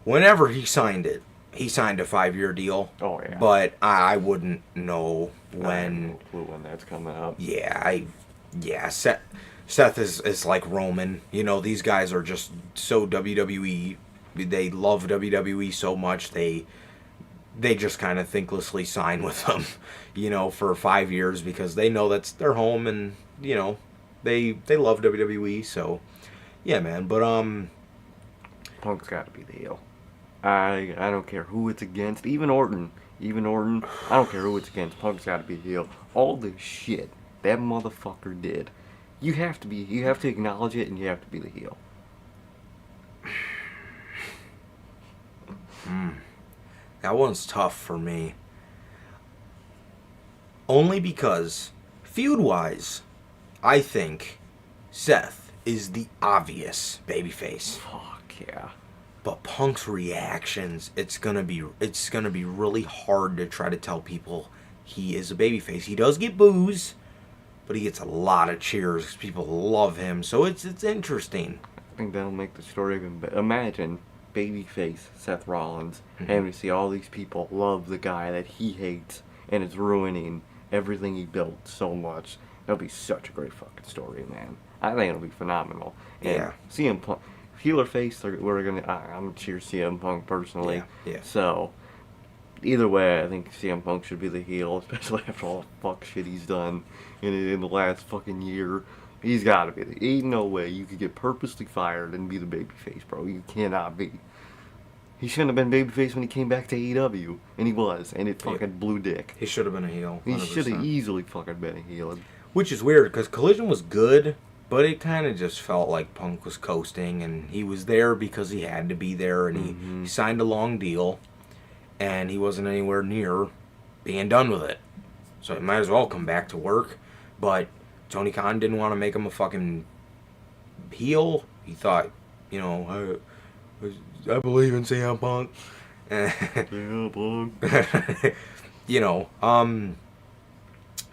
whenever he signed it, he signed a 5-year deal. Oh, yeah. But I wouldn't know when. I have no clue when that's coming up. Yeah, Seth is like Roman. These guys are just so WWE. They love WWE so much they just kind of thinklessly sign with them, for 5 years because they know that's their home and they love WWE. So yeah, man. But Punk's got to be the heel. I don't care who it's against. Even Orton. I don't care who it's against. Punk's got to be the heel. All the shit that motherfucker did. You have to acknowledge it, and you have to be the heel. That one's tough for me. Only because, feud-wise, I think Seth is the obvious babyface. Fuck yeah. But Punk's reactions, it's gonna be really hard to try to tell people he is a babyface. He does get boos, but he gets a lot of cheers because people love him. So it's interesting. I think that'll make the story even better. Imagine babyface Seth Rollins having to see all these people love the guy that he hates, and it's ruining everything he built so much. That'll be such a great fucking story, man. I think it'll be phenomenal. And Yeah. CM Punk, heel or face, I'm gonna cheer CM Punk personally. Yeah. So either way, I think CM Punk should be the heel, especially after all the fuck shit he's done in the last fucking year. He's got to be. Ain't no way you could get purposely fired and be the babyface, bro. You cannot be. He shouldn't have been babyface when he came back to AEW, and he was, and it fucking blew dick. He should have been a heel. 100%. He should have easily fucking been a heel. Which is weird, because Collision was good, but it kind of just felt like Punk was coasting, and he was there because he had to be there, and he signed a long deal, and he wasn't anywhere near being done with it. So he might as well come back to work, but Tony Khan didn't want to make him a fucking heel. He thought, I believe in CM Punk. CM Punk.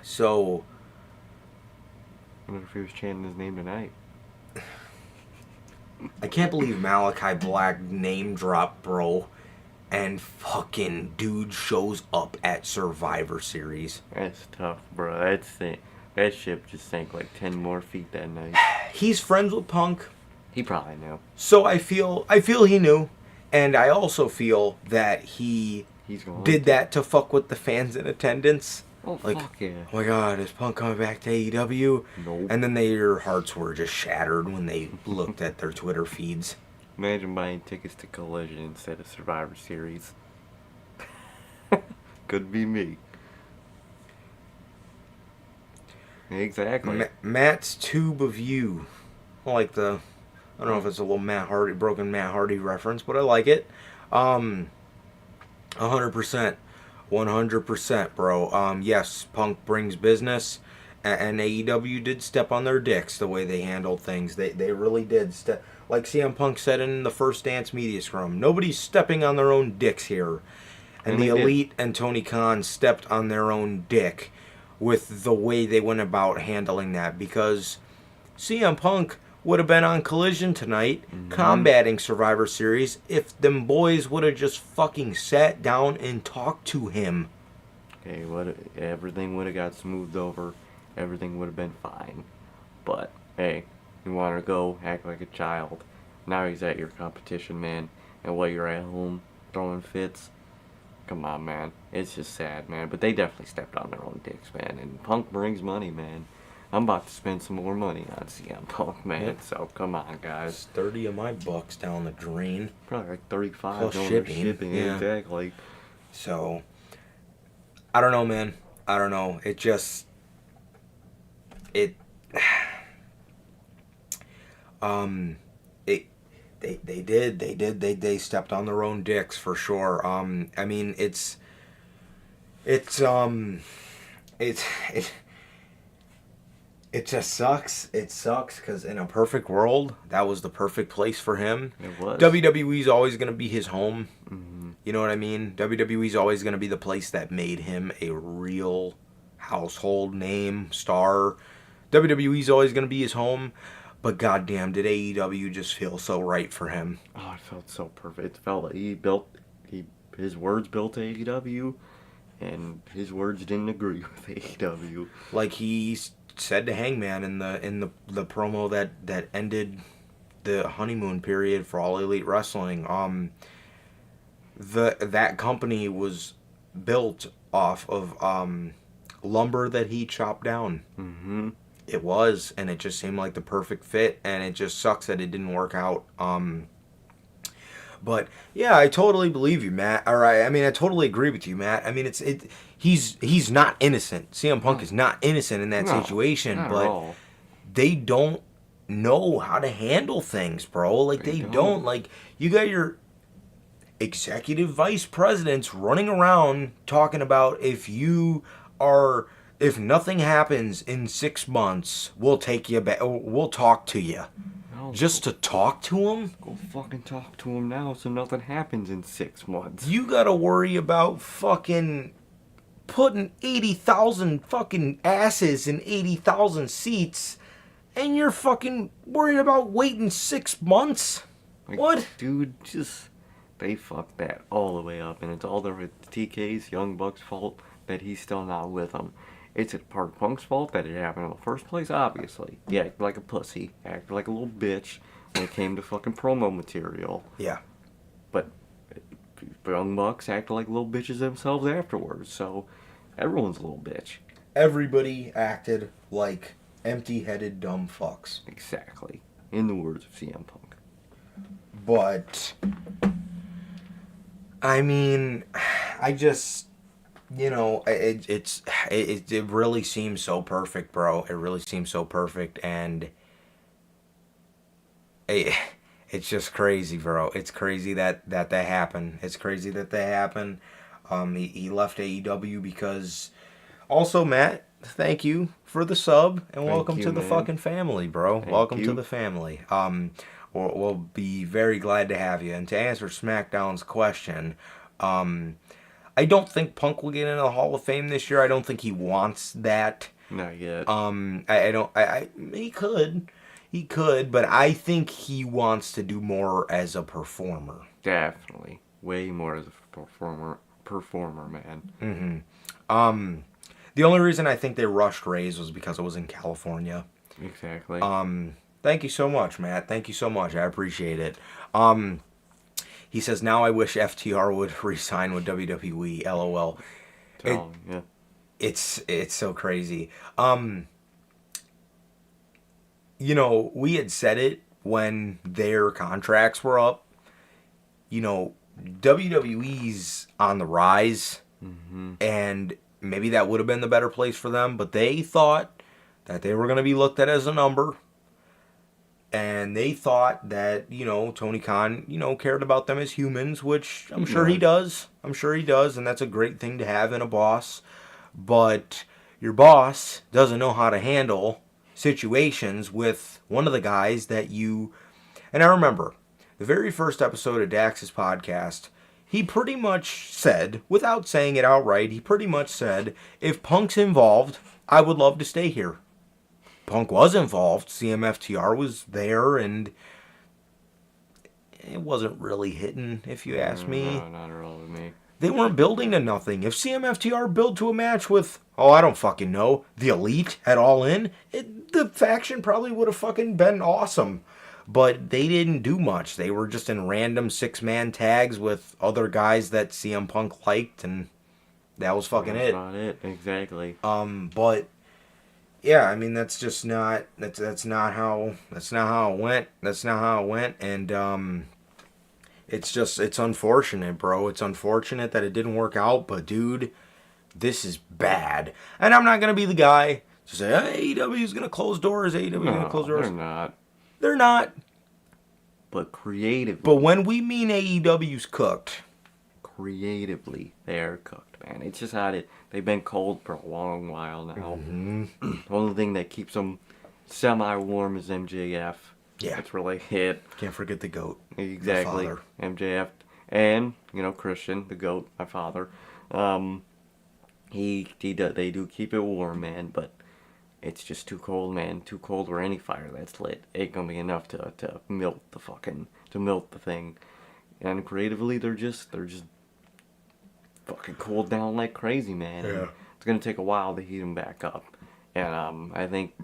So I wonder if he was chanting his name tonight. I can't believe Malachi Black name drop, bro, and fucking dude shows up at Survivor Series. That's tough, bro. That ship just sank like 10 more feet that night. He's friends with Punk, He probably knew. so I feel he knew, and I also feel that he He's going did that to fuck with the fans in attendance. Oh, Like, fuck yeah. oh my God, is Punk coming back to AEW? Nope. And then their hearts were just shattered when they looked at their Twitter feeds. Imagine buying tickets to Collision instead of Survivor Series. Could be me. Exactly. Matt's Tube of You. I like the... I don't know if it's a little broken Matt Hardy reference, but I like it. 100%. 100%, bro. Yes, Punk brings business, and AEW did step on their dicks the way they handled things. They really did. Like CM Punk said in the first Dance Media Scrum, nobody's stepping on their own dicks here. And the Elite and Tony Khan stepped on their own dick with the way they went about handling that, because CM Punk would have been on Collision tonight, combating Survivor Series, if them boys would have just fucking sat down and talked to him. Okay, everything would have got smoothed over. Everything would have been fine. But, hey, you want to go act like a child. Now he's at your competition, man. And while you're at home throwing fits, come on, man. It's just sad, man. But they definitely stepped on their own dicks, man. And Punk brings money, man. I'm about to spend some more money on CM Punk, man. Yep. So come on, guys. It's 30 of my bucks down the drain. Probably like 35 plus shipping. Yeah. Exactly. So, I don't know, man. I don't know. It just... They stepped on their own dicks for sure. I mean, it just sucks. It sucks because in a perfect world, that was the perfect place for him. It was. WWE's always going to be his home. Mm-hmm. You know what I mean? WWE's always going to be the place that made him a real household name, star. WWE's always going to be his home. But goddamn, did AEW just feel so right for him? Oh, it felt so perfect. It felt like his words built AEW, and his words didn't agree with AEW. Like he said to Hangman in the promo that ended the honeymoon period for All Elite Wrestling. That company was built off of lumber that he chopped down. Mm-hmm. It was, and it just seemed like the perfect fit, and it just sucks that it didn't work out. But yeah, I totally believe you, Matt. All right, I mean, I totally agree with you, Matt. I mean, he's not innocent. CM Punk is not innocent in that situation, but they don't know how to handle things, bro. Like they don't. Like you got your executive vice presidents running around talking about if nothing happens in 6 months, we'll take you back. We'll talk to you. No, just to talk to him? Go fucking talk to him now so nothing happens in 6 months. You gotta worry about fucking putting 80,000 fucking asses in 80,000 seats, and you're fucking worried about waiting 6 months? Like, what? Dude, they fucked that all the way up, and it's all the TK's Young Bucks' fault that he's still not with them. It's a part of Punk's fault that it happened in the first place, obviously. He acted like a pussy, acted like a little bitch when it came to fucking promo material. Yeah. But Young Bucks acted like little bitches themselves afterwards, so everyone's a little bitch. Everybody acted like empty-headed dumb fucks. Exactly. In the words of CM Punk. But, I mean, I just... You know, it really seems so perfect, bro. It really seems so perfect, and it's just crazy, bro. It's crazy that happened. It's crazy that happened. He left AEW because... Also, Matt, thank you for the sub, and welcome to the fucking family, bro. Welcome to the family. We'll be very glad to have you. And to answer SmackDown's question, I don't think Punk will get into the Hall of Fame this year. I don't think he wants that. Not yet. He could, but I think he wants to do more as a performer. Definitely. Way more as a performer, man. Mm-hmm. The only reason I think they rushed Ray's was because it was in California. Exactly. Thank you so much, Matt. Thank you so much. I appreciate it. He says, now I wish FTR would re-sign with WWE, LOL. Yeah. It's so crazy. We had said it when their contracts were up. WWE's on the rise, and maybe that would have been the better place for them, but they thought that they were going to be looked at as a number, and they thought that, Tony Khan, cared about them as humans, which I'm sure he does. I'm sure he does, and that's a great thing to have in a boss. But your boss doesn't know how to handle situations with one of the guys that you... And I remember the very first episode of Dax's podcast, he pretty much said, without saying it outright, he pretty much said, if Punk's involved, I would love to stay here. Punk was involved. CMFTR was there, and it wasn't really hitting, if you ask me. No, not at all with me. They weren't building to nothing. If CMFTR built to a match with, I don't fucking know, the Elite at All In, the faction probably would have fucking been awesome. But they didn't do much. They were just in random 6-man tags with other guys that CM Punk liked, and that was fucking it. That's not it, exactly. But yeah, I mean that's just not that's not how it went. That's not how it went, and it's unfortunate, bro. It's unfortunate that it didn't work out, but dude, this is bad. And I'm not gonna be the guy to say AEW's gonna close doors. AEW's gonna close doors. They're not. They're not. But creatively. But when we mean AEW's cooked. Creatively, they're cooked, man. It's just how they've been cold for a long while now. The only thing that keeps them semi-warm is MJF. Yeah. That's really it. Can't forget the GOAT. Exactly. The father. MJF. And, Christian, the GOAT, my father. They do keep it warm, man, but it's just too cold, man. Too cold where any fire that's lit ain't gonna be enough to melt the thing. And creatively, they're just fucking cooled down like crazy, man. Yeah. And it's gonna take a while to heat them back up. And I think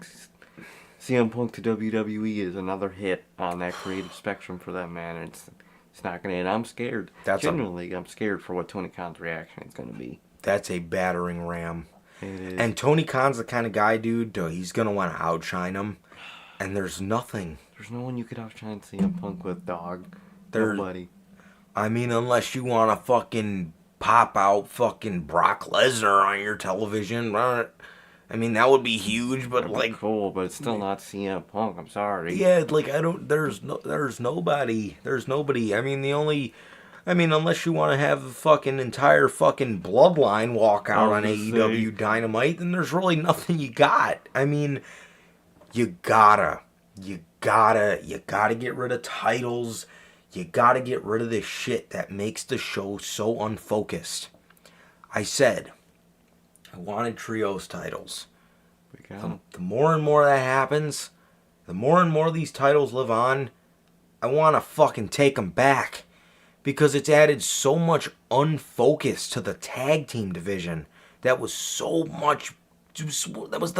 CM Punk to WWE is another hit on that creative spectrum for them, man. And it's not gonna. And I'm scared. I'm scared for what Tony Khan's reaction is gonna be. That's a battering ram. It is. And Tony Khan's the kind of guy, dude, he's going to want to outshine him. And there's nothing. There's no one you could outshine CM Punk with, dog. Nobody. I mean, unless you want to fucking pop out fucking Brock Lesnar on your television. I mean, that would be huge, but That'd be cool, but it's still not CM Punk. I'm sorry. Yeah, there's nobody. I mean, unless you want to have the fucking entire fucking bloodline walk out on AEW Dynamite, then there's really nothing you got. I mean, you gotta get rid of titles. You gotta get rid of this shit that makes the show so unfocused. I said, I wanted trios titles. The more and more that happens, the more and more these titles live on, I want to fucking take them back. Because it's added so much unfocus to the tag team division. That was so much. That was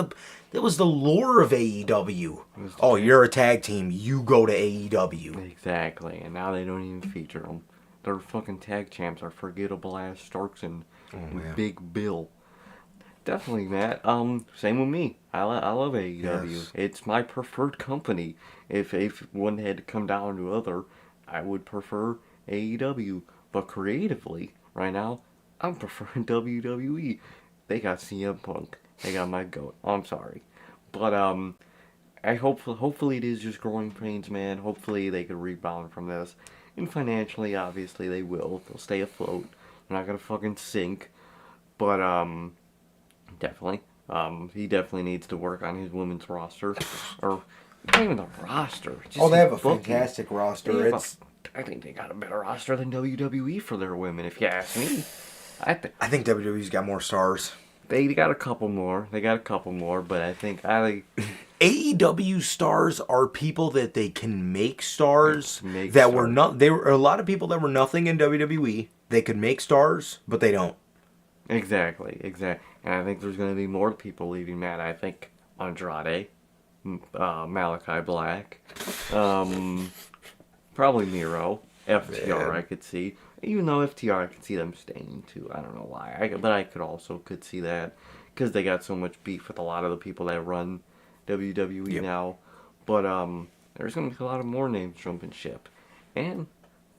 the lure of AEW. Oh, you're a tag team. You go to AEW. Exactly. And now they don't even feature them. Their fucking tag champs are forgettable ass Starks and Big Bill. Definitely, Matt. Same with me. I love AEW. Yes. It's my preferred company. If one had to come down to other, I would prefer AEW, but creatively, right now, I'm preferring WWE. They got CM Punk. They got my GOAT. I'm sorry. But, hopefully it is just growing pains, man. Hopefully they can rebound from this. And financially, obviously, they will. They'll stay afloat. They're not gonna fucking sink. But, definitely. He definitely needs to work on his women's roster. Or, not even the roster. Just they have a fantastic roster. I think they got a better roster than WWE for their women, if you ask me. I think WWE's got more stars. They got a couple more. But I think AEW stars are people that they can make stars. There were a lot of people that were nothing in WWE. They could make stars, but they don't. Exactly. And I think there's going to be more people leaving, Matt. I think Andrade, Malachi Black, probably Miro, FTR. I could see. Even though FTR, I could see them staying too. I don't know why. But I could see that because they got so much beef with a lot of the people that run WWE now. But there's going to be a lot of more names jumping ship. And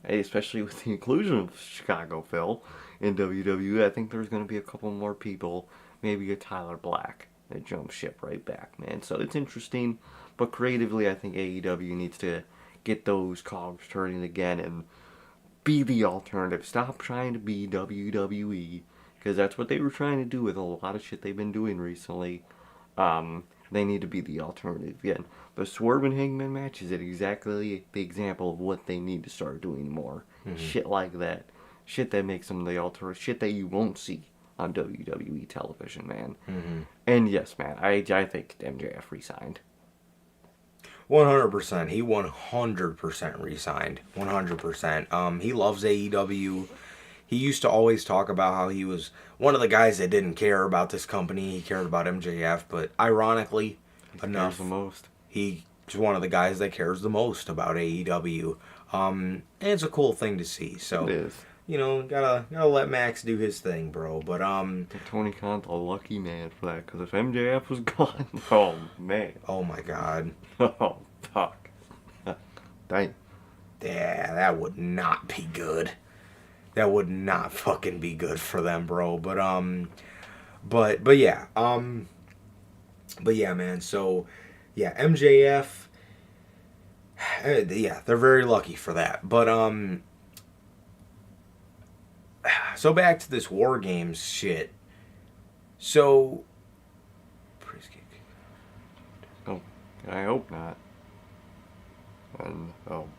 especially with the inclusion of Chicago Phil in WWE, I think there's going to be a couple more people, maybe a Tyler Black, that jump ship right back, man. So it's interesting. But creatively, I think AEW needs to get those cogs turning again and be the alternative. Stop trying to be WWE, because that's what they were trying to do with a lot of shit they've been doing recently. They need to be the alternative again. The Swerve and Hangman match is exactly the example of what they need to start doing more. Shit like that. Shit that makes them the alternative. Shit that you won't see on WWE television, man. And yes, man, I think MJF resigned. 100%. He 100% resigned. 100%. He loves AEW. He used to always talk about how he was one of the guys that didn't care about this company. He cared about MJF, but ironically enough, the most. He's one of the guys that cares the most about AEW. And it's a cool thing to see. So, it is. You know, gotta let Max do his thing, bro. But Tony Khan's a lucky man for that, because if MJF was gone, oh man. Oh my God. Oh fuck. Dang. Yeah, that would not be good. That would not fucking be good for them, bro. But yeah. But yeah, man. So yeah, MJF. Yeah, they're very lucky for that. But so back to this War Games shit. So, oh, I hope not. And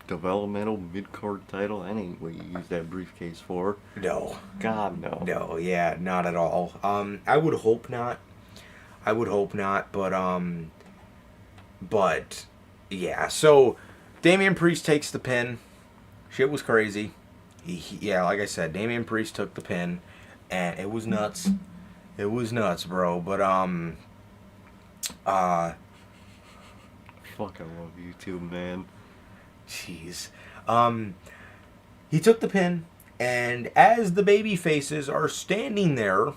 developmental mid-card title, that ain't what you use that briefcase for. No. God, no. No, yeah, not at all. I would hope not. But yeah. So Damian Priest takes the pin. Shit was crazy. Yeah, like I said, Damian Priest took the pin, and it was nuts. It was nuts, bro. But fuck, I love you too, man. Jeez. He took the pin, and as the baby faces are standing there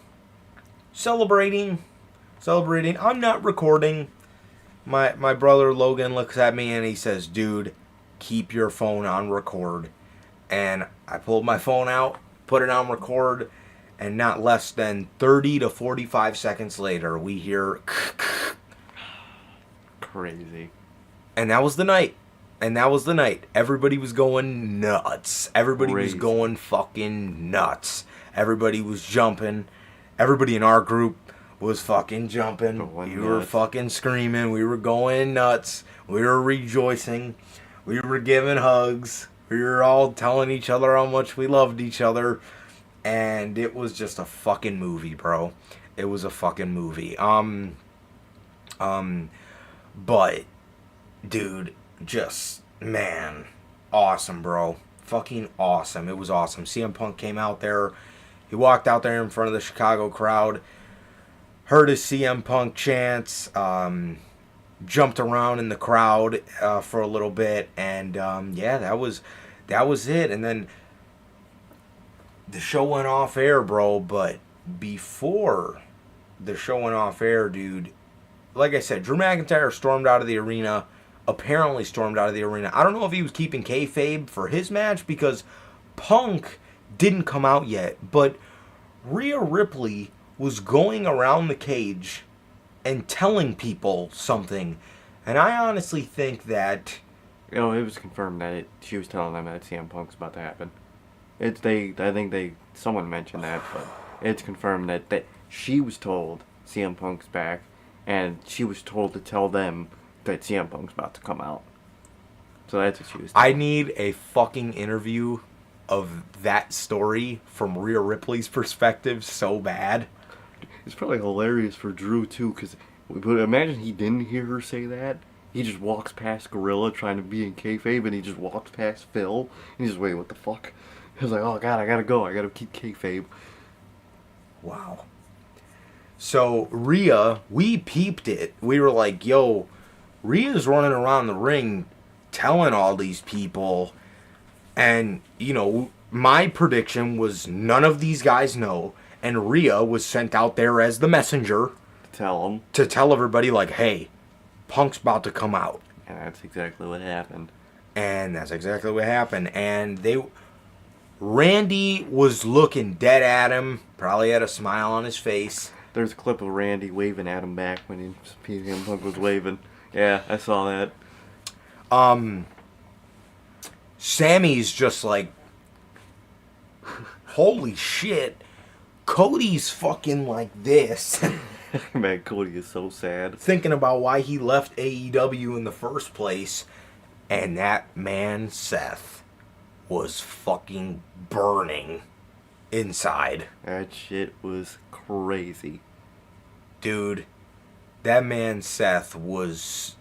celebrating, I'm not recording. My brother Logan looks at me and he says, "Dude, keep your phone on record." And I pulled my phone out, put it on record, and not less than 30 to 45 seconds later, we hear crazy. And that was the night. Everybody was going nuts. Everybody was going fucking nuts. Everybody was jumping. Everybody in our group was fucking jumping. We were fucking screaming. We were going nuts. We were rejoicing. We were giving hugs. We were all telling each other how much we loved each other. And it was just a fucking movie, bro. It was a fucking movie. But, dude, just, man, awesome, bro. Fucking awesome. It was awesome. CM Punk came out there. He walked out there in front of the Chicago crowd. Heard his CM Punk chants. Jumped around in the crowd for a little bit. And, yeah, that was it. And then the show went off air, bro. But before the show went off air, dude, like I said, Drew McIntyre stormed out of the arena. Apparently stormed out of the arena. I don't know if he was keeping kayfabe for his match because Punk didn't come out yet. But Rhea Ripley was going around the cage and telling people something. And I honestly think that... It was confirmed that she was telling them that CM Punk's about to happen. Someone mentioned that, but it's confirmed that she was told CM Punk's back, and she was told to tell them that CM Punk's about to come out. So that's what she was telling. I need a fucking interview of that story from Rhea Ripley's perspective so bad. It's probably hilarious for Drew, too, because imagine he didn't hear her say that. He just walks past Gorilla trying to be in kayfabe, and he just walks past Phil, and he's just, wait, what the fuck? He was like, oh, God, I gotta go. I gotta keep kayfabe. Wow. So, Rhea, we peeped it. We were like, yo, Rhea's running around the ring telling all these people, and, you know, My prediction was none of these guys know, and Rhea was sent out there as the messenger Tell them. to tell everybody, like, hey, Punk's about to come out. And that's exactly what happened. And that's exactly what happened. And Randy was looking dead at him, probably had a smile on his face. There's a clip of Randy waving at him back when CM Punk was waving. Yeah, I saw that. Sammy's just like, holy shit, Cody's fucking like this. Man, Cody is so sad. Thinking about why he left AEW in the first place. And that man, Seth, was fucking burning inside. That shit was crazy. Dude, that man, Seth, was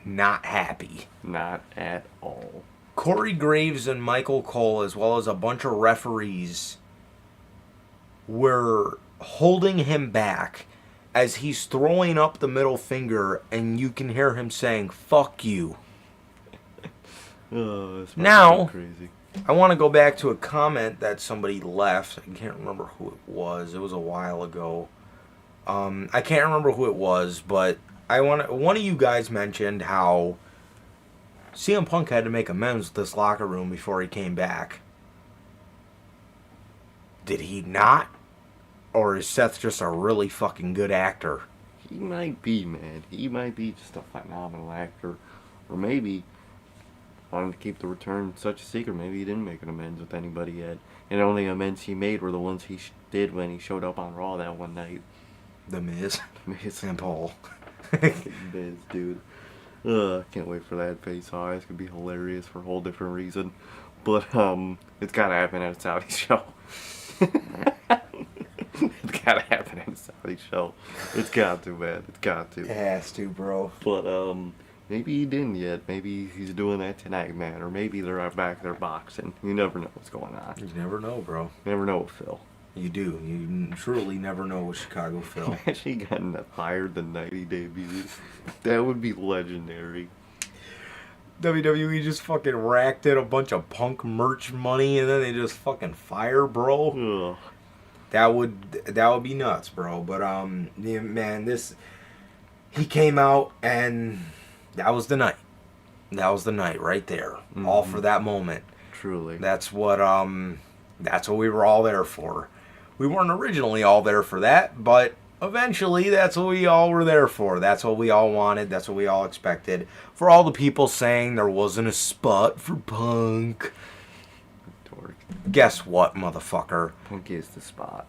not happy. Not at all. Corey Graves and Michael Cole, as well as a bunch of referees, were holding him back as he's throwing up the middle finger, and you can hear him saying, fuck you. Oh, that's Now, crazy. I want to go back to a comment that somebody left. I can't remember who it was. It was a while ago. I can't remember who it was, but one of you guys mentioned how CM Punk had to make amends with this locker room before he came back. Did he not? Or is Seth just a really fucking good actor? He might be, man. He might be just a phenomenal actor. Or maybe, wanted to keep the return such a secret, maybe he didn't make an amends with anybody yet. And the only amends he made were the ones he did when he showed up on Raw that one night. The Miz. Miz and Paul. Miz, dude. Can't wait for that face-off. It's gonna be hilarious for a whole different reason. But, it's gotta happen at a Saudi show. It's gotta happen at a Saudi show. It's got to, man. It's got to. It has to, bro. But, maybe he didn't yet. Maybe he's doing that tonight, man. Or maybe they're back there boxing. You never know what's going on. You never know, bro. Never know with Phil. You do. You truly never know with Chicago Phil. Actually gotten fired the night he debuted. That would be legendary. WWE just fucking racked in a bunch of Punk merch money and then they just fucking fire, bro. Ugh. That would be nuts, bro. But yeah, man, he came out and that was the night. That was the night right there. Mm-hmm. All for that moment. Truly. That's what we were all there for. We weren't originally all there for that, but eventually that's what we all were there for. That's what we all wanted. That's what we all expected. For all the people saying there wasn't a spot for Punk. Dork. Guess what, motherfucker? Punk is the spot.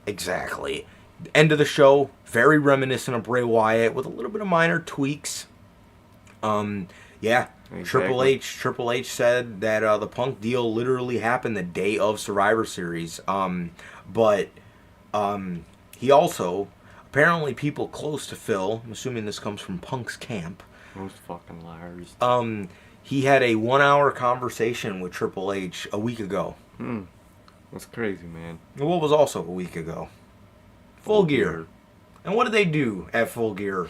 Exactly. End of the show, very reminiscent of Bray Wyatt with a little bit of minor tweaks. Yeah. Exactly. Triple H said that the Punk deal literally happened the day of Survivor Series. But he also, apparently people close to Phil, I'm assuming this comes from Punk's camp. Most fucking liars. He had a 1-hour conversation with Triple H a week ago. That's crazy, man. What was also a week ago? Full Gear. And what did they do at Full Gear?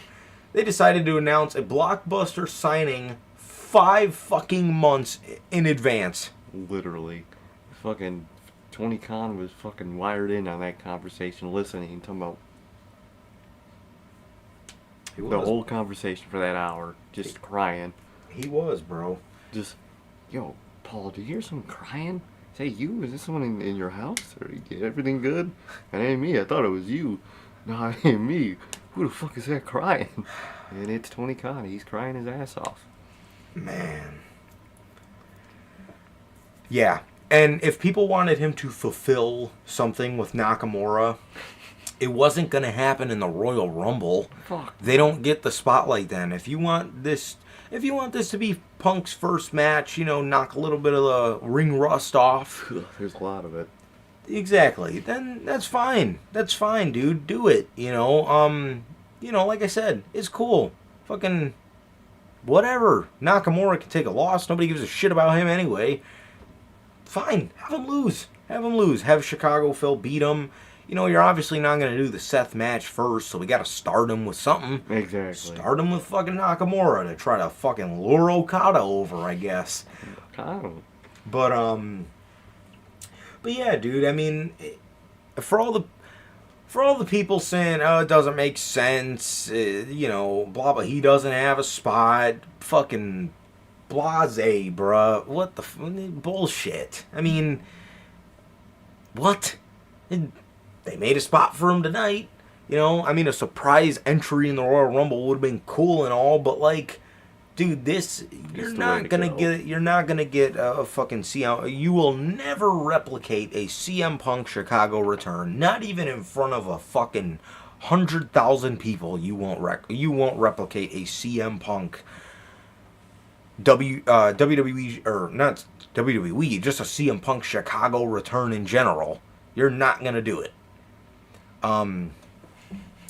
They decided to announce a blockbuster signing 5 fucking months in advance. Literally. Fucking Tony Khan was fucking wired in on that conversation, listening, talking about the whole conversation for that hour, just crying. He was, bro. Just, yo, Paul, do you hear someone crying? Say, you? Is this someone in your house? Or everything good? It ain't me. I thought it was you. No, it ain't me. Who the fuck is that crying? And it's Tony Khan. He's crying his ass off. Man. Yeah. And if people wanted him to fulfill something with Nakamura, it wasn't going to happen in the Royal Rumble. Fuck. They don't get the spotlight then. If you want this to be Punk's first match, knock a little bit of the ring rust off. There's a lot of it. Exactly. Then that's fine. That's fine, dude. Do it. Like I said, it's cool. Fucking whatever. Nakamura can take a loss. Nobody gives a shit about him anyway. Fine. Have him lose. Have Chicago Phil beat him. You're obviously not going to do the Seth match first, so we got to start him with something. Exactly. Start him with fucking Nakamura to try to fucking lure Okada over, I guess. Okada. But yeah, dude. I mean, for all the people saying, oh, it doesn't make sense, you know, blah blah, he doesn't have a spot, fucking blase, bruh. What the bullshit? I mean, what? They made a spot for him tonight. You know, I mean, a surprise entry in the Royal Rumble would have been cool and all, but like, dude, you're not gonna get a fucking CM. You will never replicate a CM Punk Chicago return. Not even in front of a fucking 100,000 people. You won't replicate a CM Punk WWE, or not WWE, just a CM Punk Chicago return in general. You're not gonna do it.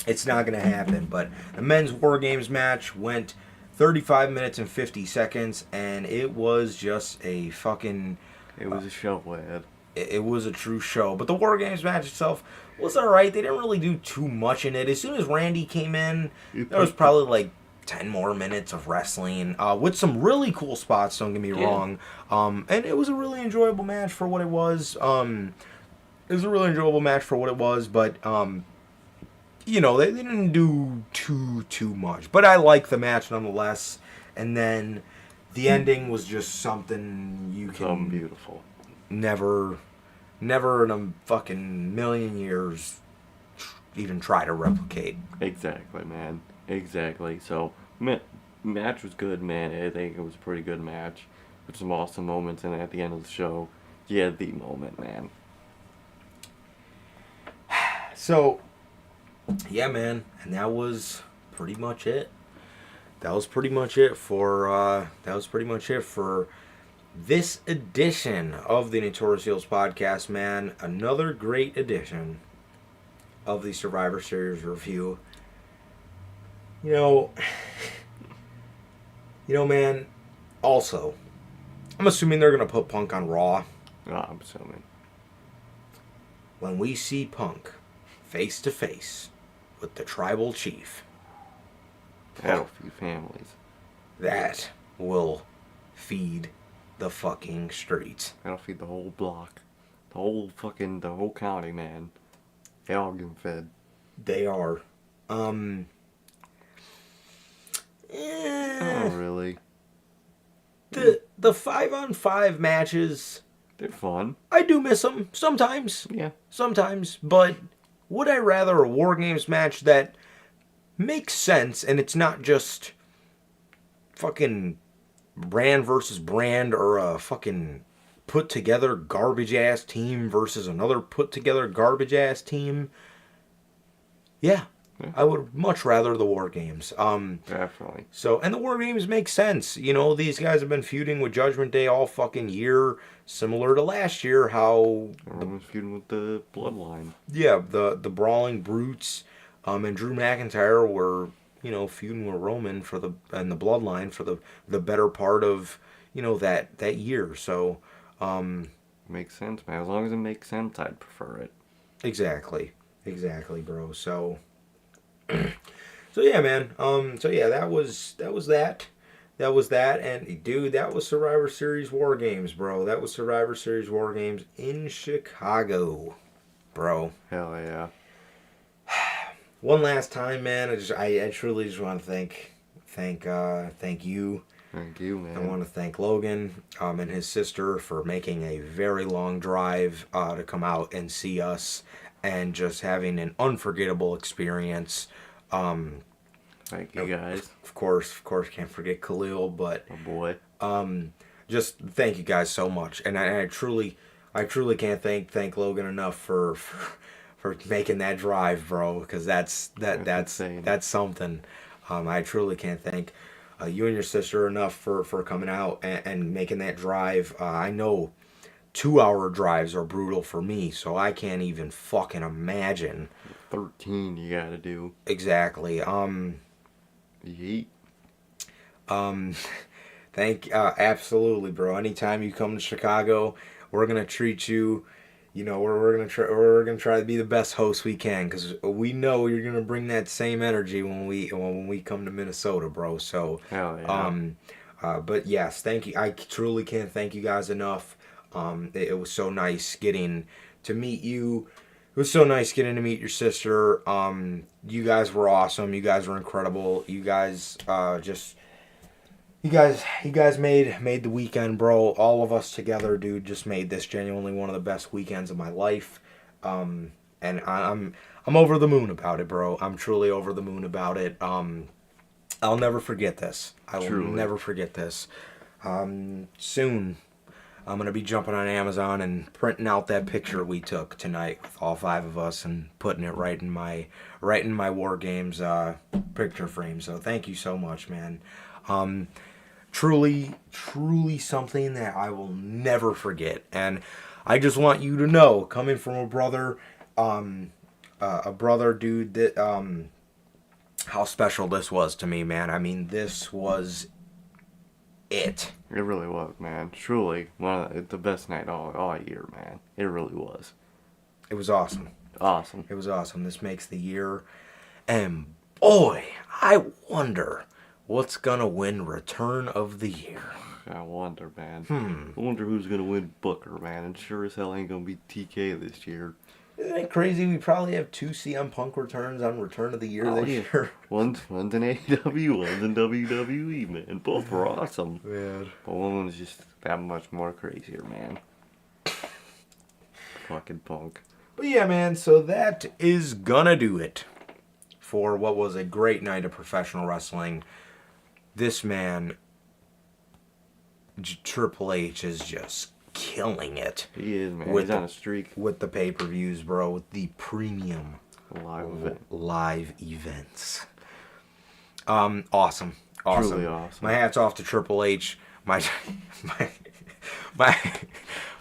It's not gonna happen. But the men's War Games match went 35 minutes and 50 seconds, and it was just a fucking... It was a show, lad. It was a true show. But the War Games match itself was alright. They didn't really do too much in it. As soon as Randy came in, there was probably like 10 more minutes of wrestling, with some really cool spots, don't get me wrong. And it was a really enjoyable match for what it was. But... you know, they didn't do too much. But I liked the match nonetheless. And then the ending was just something you can... beautiful. Never in a fucking million years even try to replicate. Exactly, man. Exactly. So, match was good, man. I think it was a pretty good match. With some awesome moments. And at the end of the show, you had the moment, man. So... yeah, man, and that was pretty much it. That was pretty much it for this edition of the Notorious Heels podcast, man. Another great edition of the Survivor Series review. You know, man. Also, I'm assuming they're gonna put Punk on Raw. Oh, I'm assuming. When we see Punk face to face with the tribal chief, That'll feed families. that will feed the fucking streets. That'll feed the whole block. The whole county, man. They all getting fed. They are. Oh, really? The 5-on-5 matches, They're fun. I do miss them sometimes. Yeah. Sometimes, but would I rather a War Games match that makes sense and it's not just fucking brand versus brand, or a fucking put together garbage ass team versus another put together garbage ass team? Yeah. I would much rather the War Games. Definitely. So, and the War Games make sense. You know, these guys have been feuding with Judgment Day all fucking year, similar to last year, how... Everyone's feuding with the Bloodline. Yeah, the Brawling Brutes, and Drew McIntyre were, you know, feuding with Roman and the Bloodline for the better part of, you know, that year. So, Makes sense, man. As long as it makes sense, I'd prefer it. Exactly, bro. So... so yeah, man. So yeah, that was that. And dude, that was Survivor Series War Games, bro. That was Survivor Series War Games in Chicago, bro. Hell yeah. One last time, man. I truly just want to thank you. Thank you, man. I want to thank Logan and his sister for making a very long drive to come out and see us, and just having an unforgettable experience. Thank you, guys. Of course, can't forget Khalil, but Oh, boy. just thank you guys so much, and I truly can't thank Logan enough for making that drive, bro, because that's insane. That's something. I truly can't thank you and your sister enough for coming out and making that drive. I know 2-hour drives are brutal for me, so I can't even fucking imagine. 13 you gotta do. Exactly. Yeet. Absolutely, bro. Anytime you come to Chicago, we're gonna treat you. You know, we're gonna try to be the best host we can, because we know you're gonna bring that same energy when we come to Minnesota, bro. So, Hell yeah. but yes, thank you. I truly can't thank you guys enough. It was so nice getting to meet you. It was so nice getting to meet your sister. You guys were awesome. You guys were incredible. You guys you guys made the weekend, bro. All of us together, dude, just made this genuinely one of the best weekends of my life. And I'm over the moon about it, bro. I'm truly over the moon about it. I'll never forget this. I will never forget this. Soon, I'm gonna be jumping on Amazon and printing out that picture we took tonight with all 5 of us and putting it right in my War Games picture frame. So thank you so much, man. Truly something that I will never forget. And I just want you to know, coming from a brother, dude, that how special this was to me, man. I mean, this was it. It really was, man. Truly one of the best night all year, man. It really was. It was awesome. Awesome. It was awesome. This makes the year. And boy, I wonder what's gonna win Return of the Year. I wonder, man. I wonder who's gonna win Booker, man. And sure as hell ain't gonna be TK this year. Isn't it crazy? We probably have 2 CM Punk returns on Return of the Year this year. One's in AEW, one's in WWE, man. Both were awesome. Man. But one was just that much more crazier, man. Fucking Punk. But yeah, man, so that is gonna do it for what was a great night of professional wrestling. This man, Triple H, is just killing it. He is, man. He's on a streak. With the pay-per-views, bro. With the premium live events. Awesome. Truly awesome. My hat's off to Triple H. My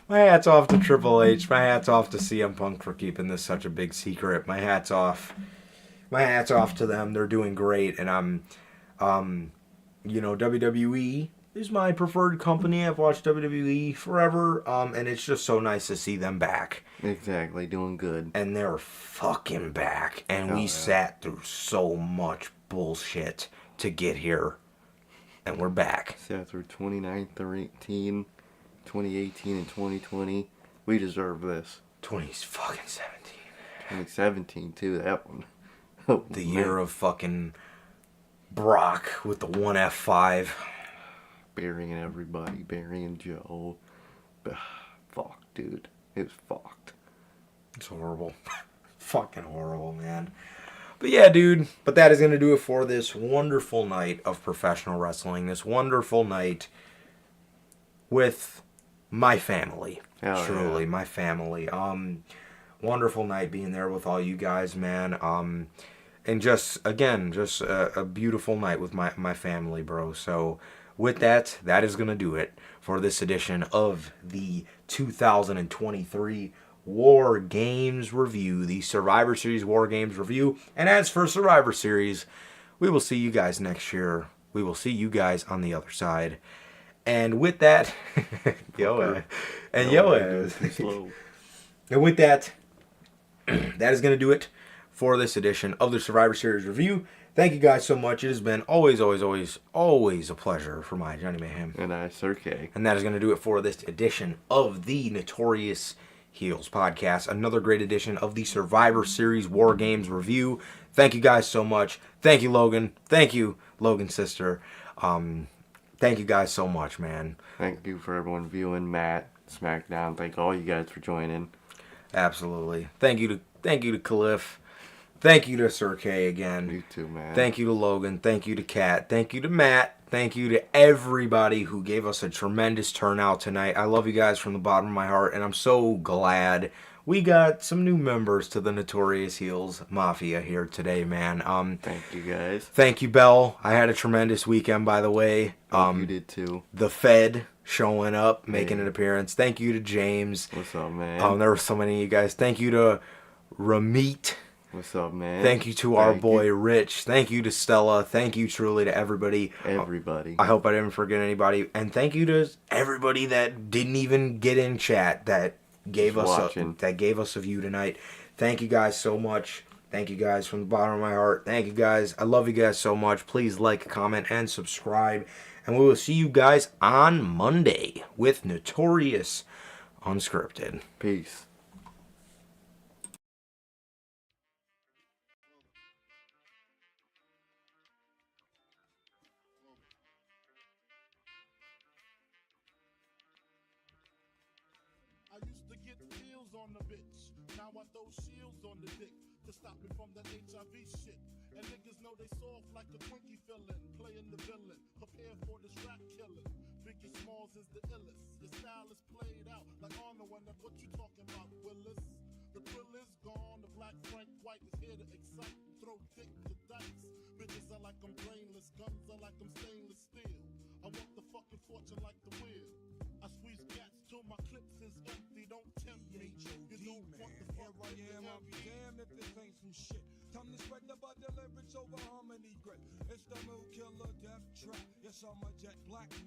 hat's off to Triple H. My hat's off to CM Punk for keeping this such a big secret. My hat's off to them. They're doing great, and WWE is my preferred company. I've watched WWE forever, and it's just so nice to see them back. Exactly, doing good. And they're fucking back. And we sat through so much bullshit to get here. And we're back. Sat through 2018, and 2020. We deserve this. 2017. 2017, too, that one. Oh, the year of fucking Brock with the 1F5. Burying everybody, burying Joe. Fuck, dude. It was fucked. It's horrible. Fucking horrible, man. But yeah, dude. But that is going to do it for this wonderful night of professional wrestling. This wonderful night with my family. Hell Truly, yeah. my family. Wonderful night being there with all you guys, man. And just, again, just a beautiful night with my family, bro. So with that, that is going to do it for this edition of the 2023 War Games Review, the Survivor Series War Games Review. And as for Survivor Series, we will see you guys next year. We will see you guys on the other side. And with that, and with that, that is going to do it for this edition of the Survivor Series Review. Thank you guys so much. It has been always a pleasure for my Johnny Mayhem. And I, Sir K. And that is going to do it for this edition of the Notorious Heels Podcast. Another great edition of the Survivor Series War Games Review. Thank you guys so much. Thank you, Logan. Thank you, Logan's sister. Thank you guys so much, man. Thank you for everyone viewing, Matt, SmackDown. Thank all you guys for joining. Absolutely. Thank you to Cliff. Thank you to Sir K again. You too, man. Thank you to Logan. Thank you to Kat. Thank you to Matt. Thank you to everybody who gave us a tremendous turnout tonight. I love you guys from the bottom of my heart, and I'm so glad we got some new members to the Notorious Heels Mafia here today, man. Thank you, guys. Thank you, Belle. I had a tremendous weekend, by the way. You did too. The Fed showing up, making an appearance. Thank you to James. What's up, man? There were so many of you guys. Thank you to Ramit. What's up, man? Thank you to our boy Rich. Thank you to Stella. Thank you truly to everybody. I hope I didn't forget anybody. And thank you to everybody that didn't even get in chat that gave us a view tonight. Thank you guys so much. Thank you guys from the bottom of my heart. Thank you guys. I love you guys so much. Please like, comment, and subscribe. And we will see you guys on Monday with Notorious Unscripted. Peace. I used to get deals on the bitch. Now I throw shields on the dick to stop me from that HIV shit. And niggas know they soft like a Twinkie fillin', playing the villain, prepare for this rap killing. Biggie Smalls is the illest. Your style is played out like Arnold when that what you talking about, Willis? The thrill is gone, the black Frank White is here to excite, throw dick to dice. Bitches are like I'm brainless, guns are like I'm stainless steel. I want the fucking fortune like the wheel. I squeeze cats till my clips is empty, don't tempt me. You don't want the fuck Here I am, I'll be damned if this ain't some shit. Time to spread the butter lyrics over harmony grip. It's the new killer death trap. Yes, I'm a jet black ninja.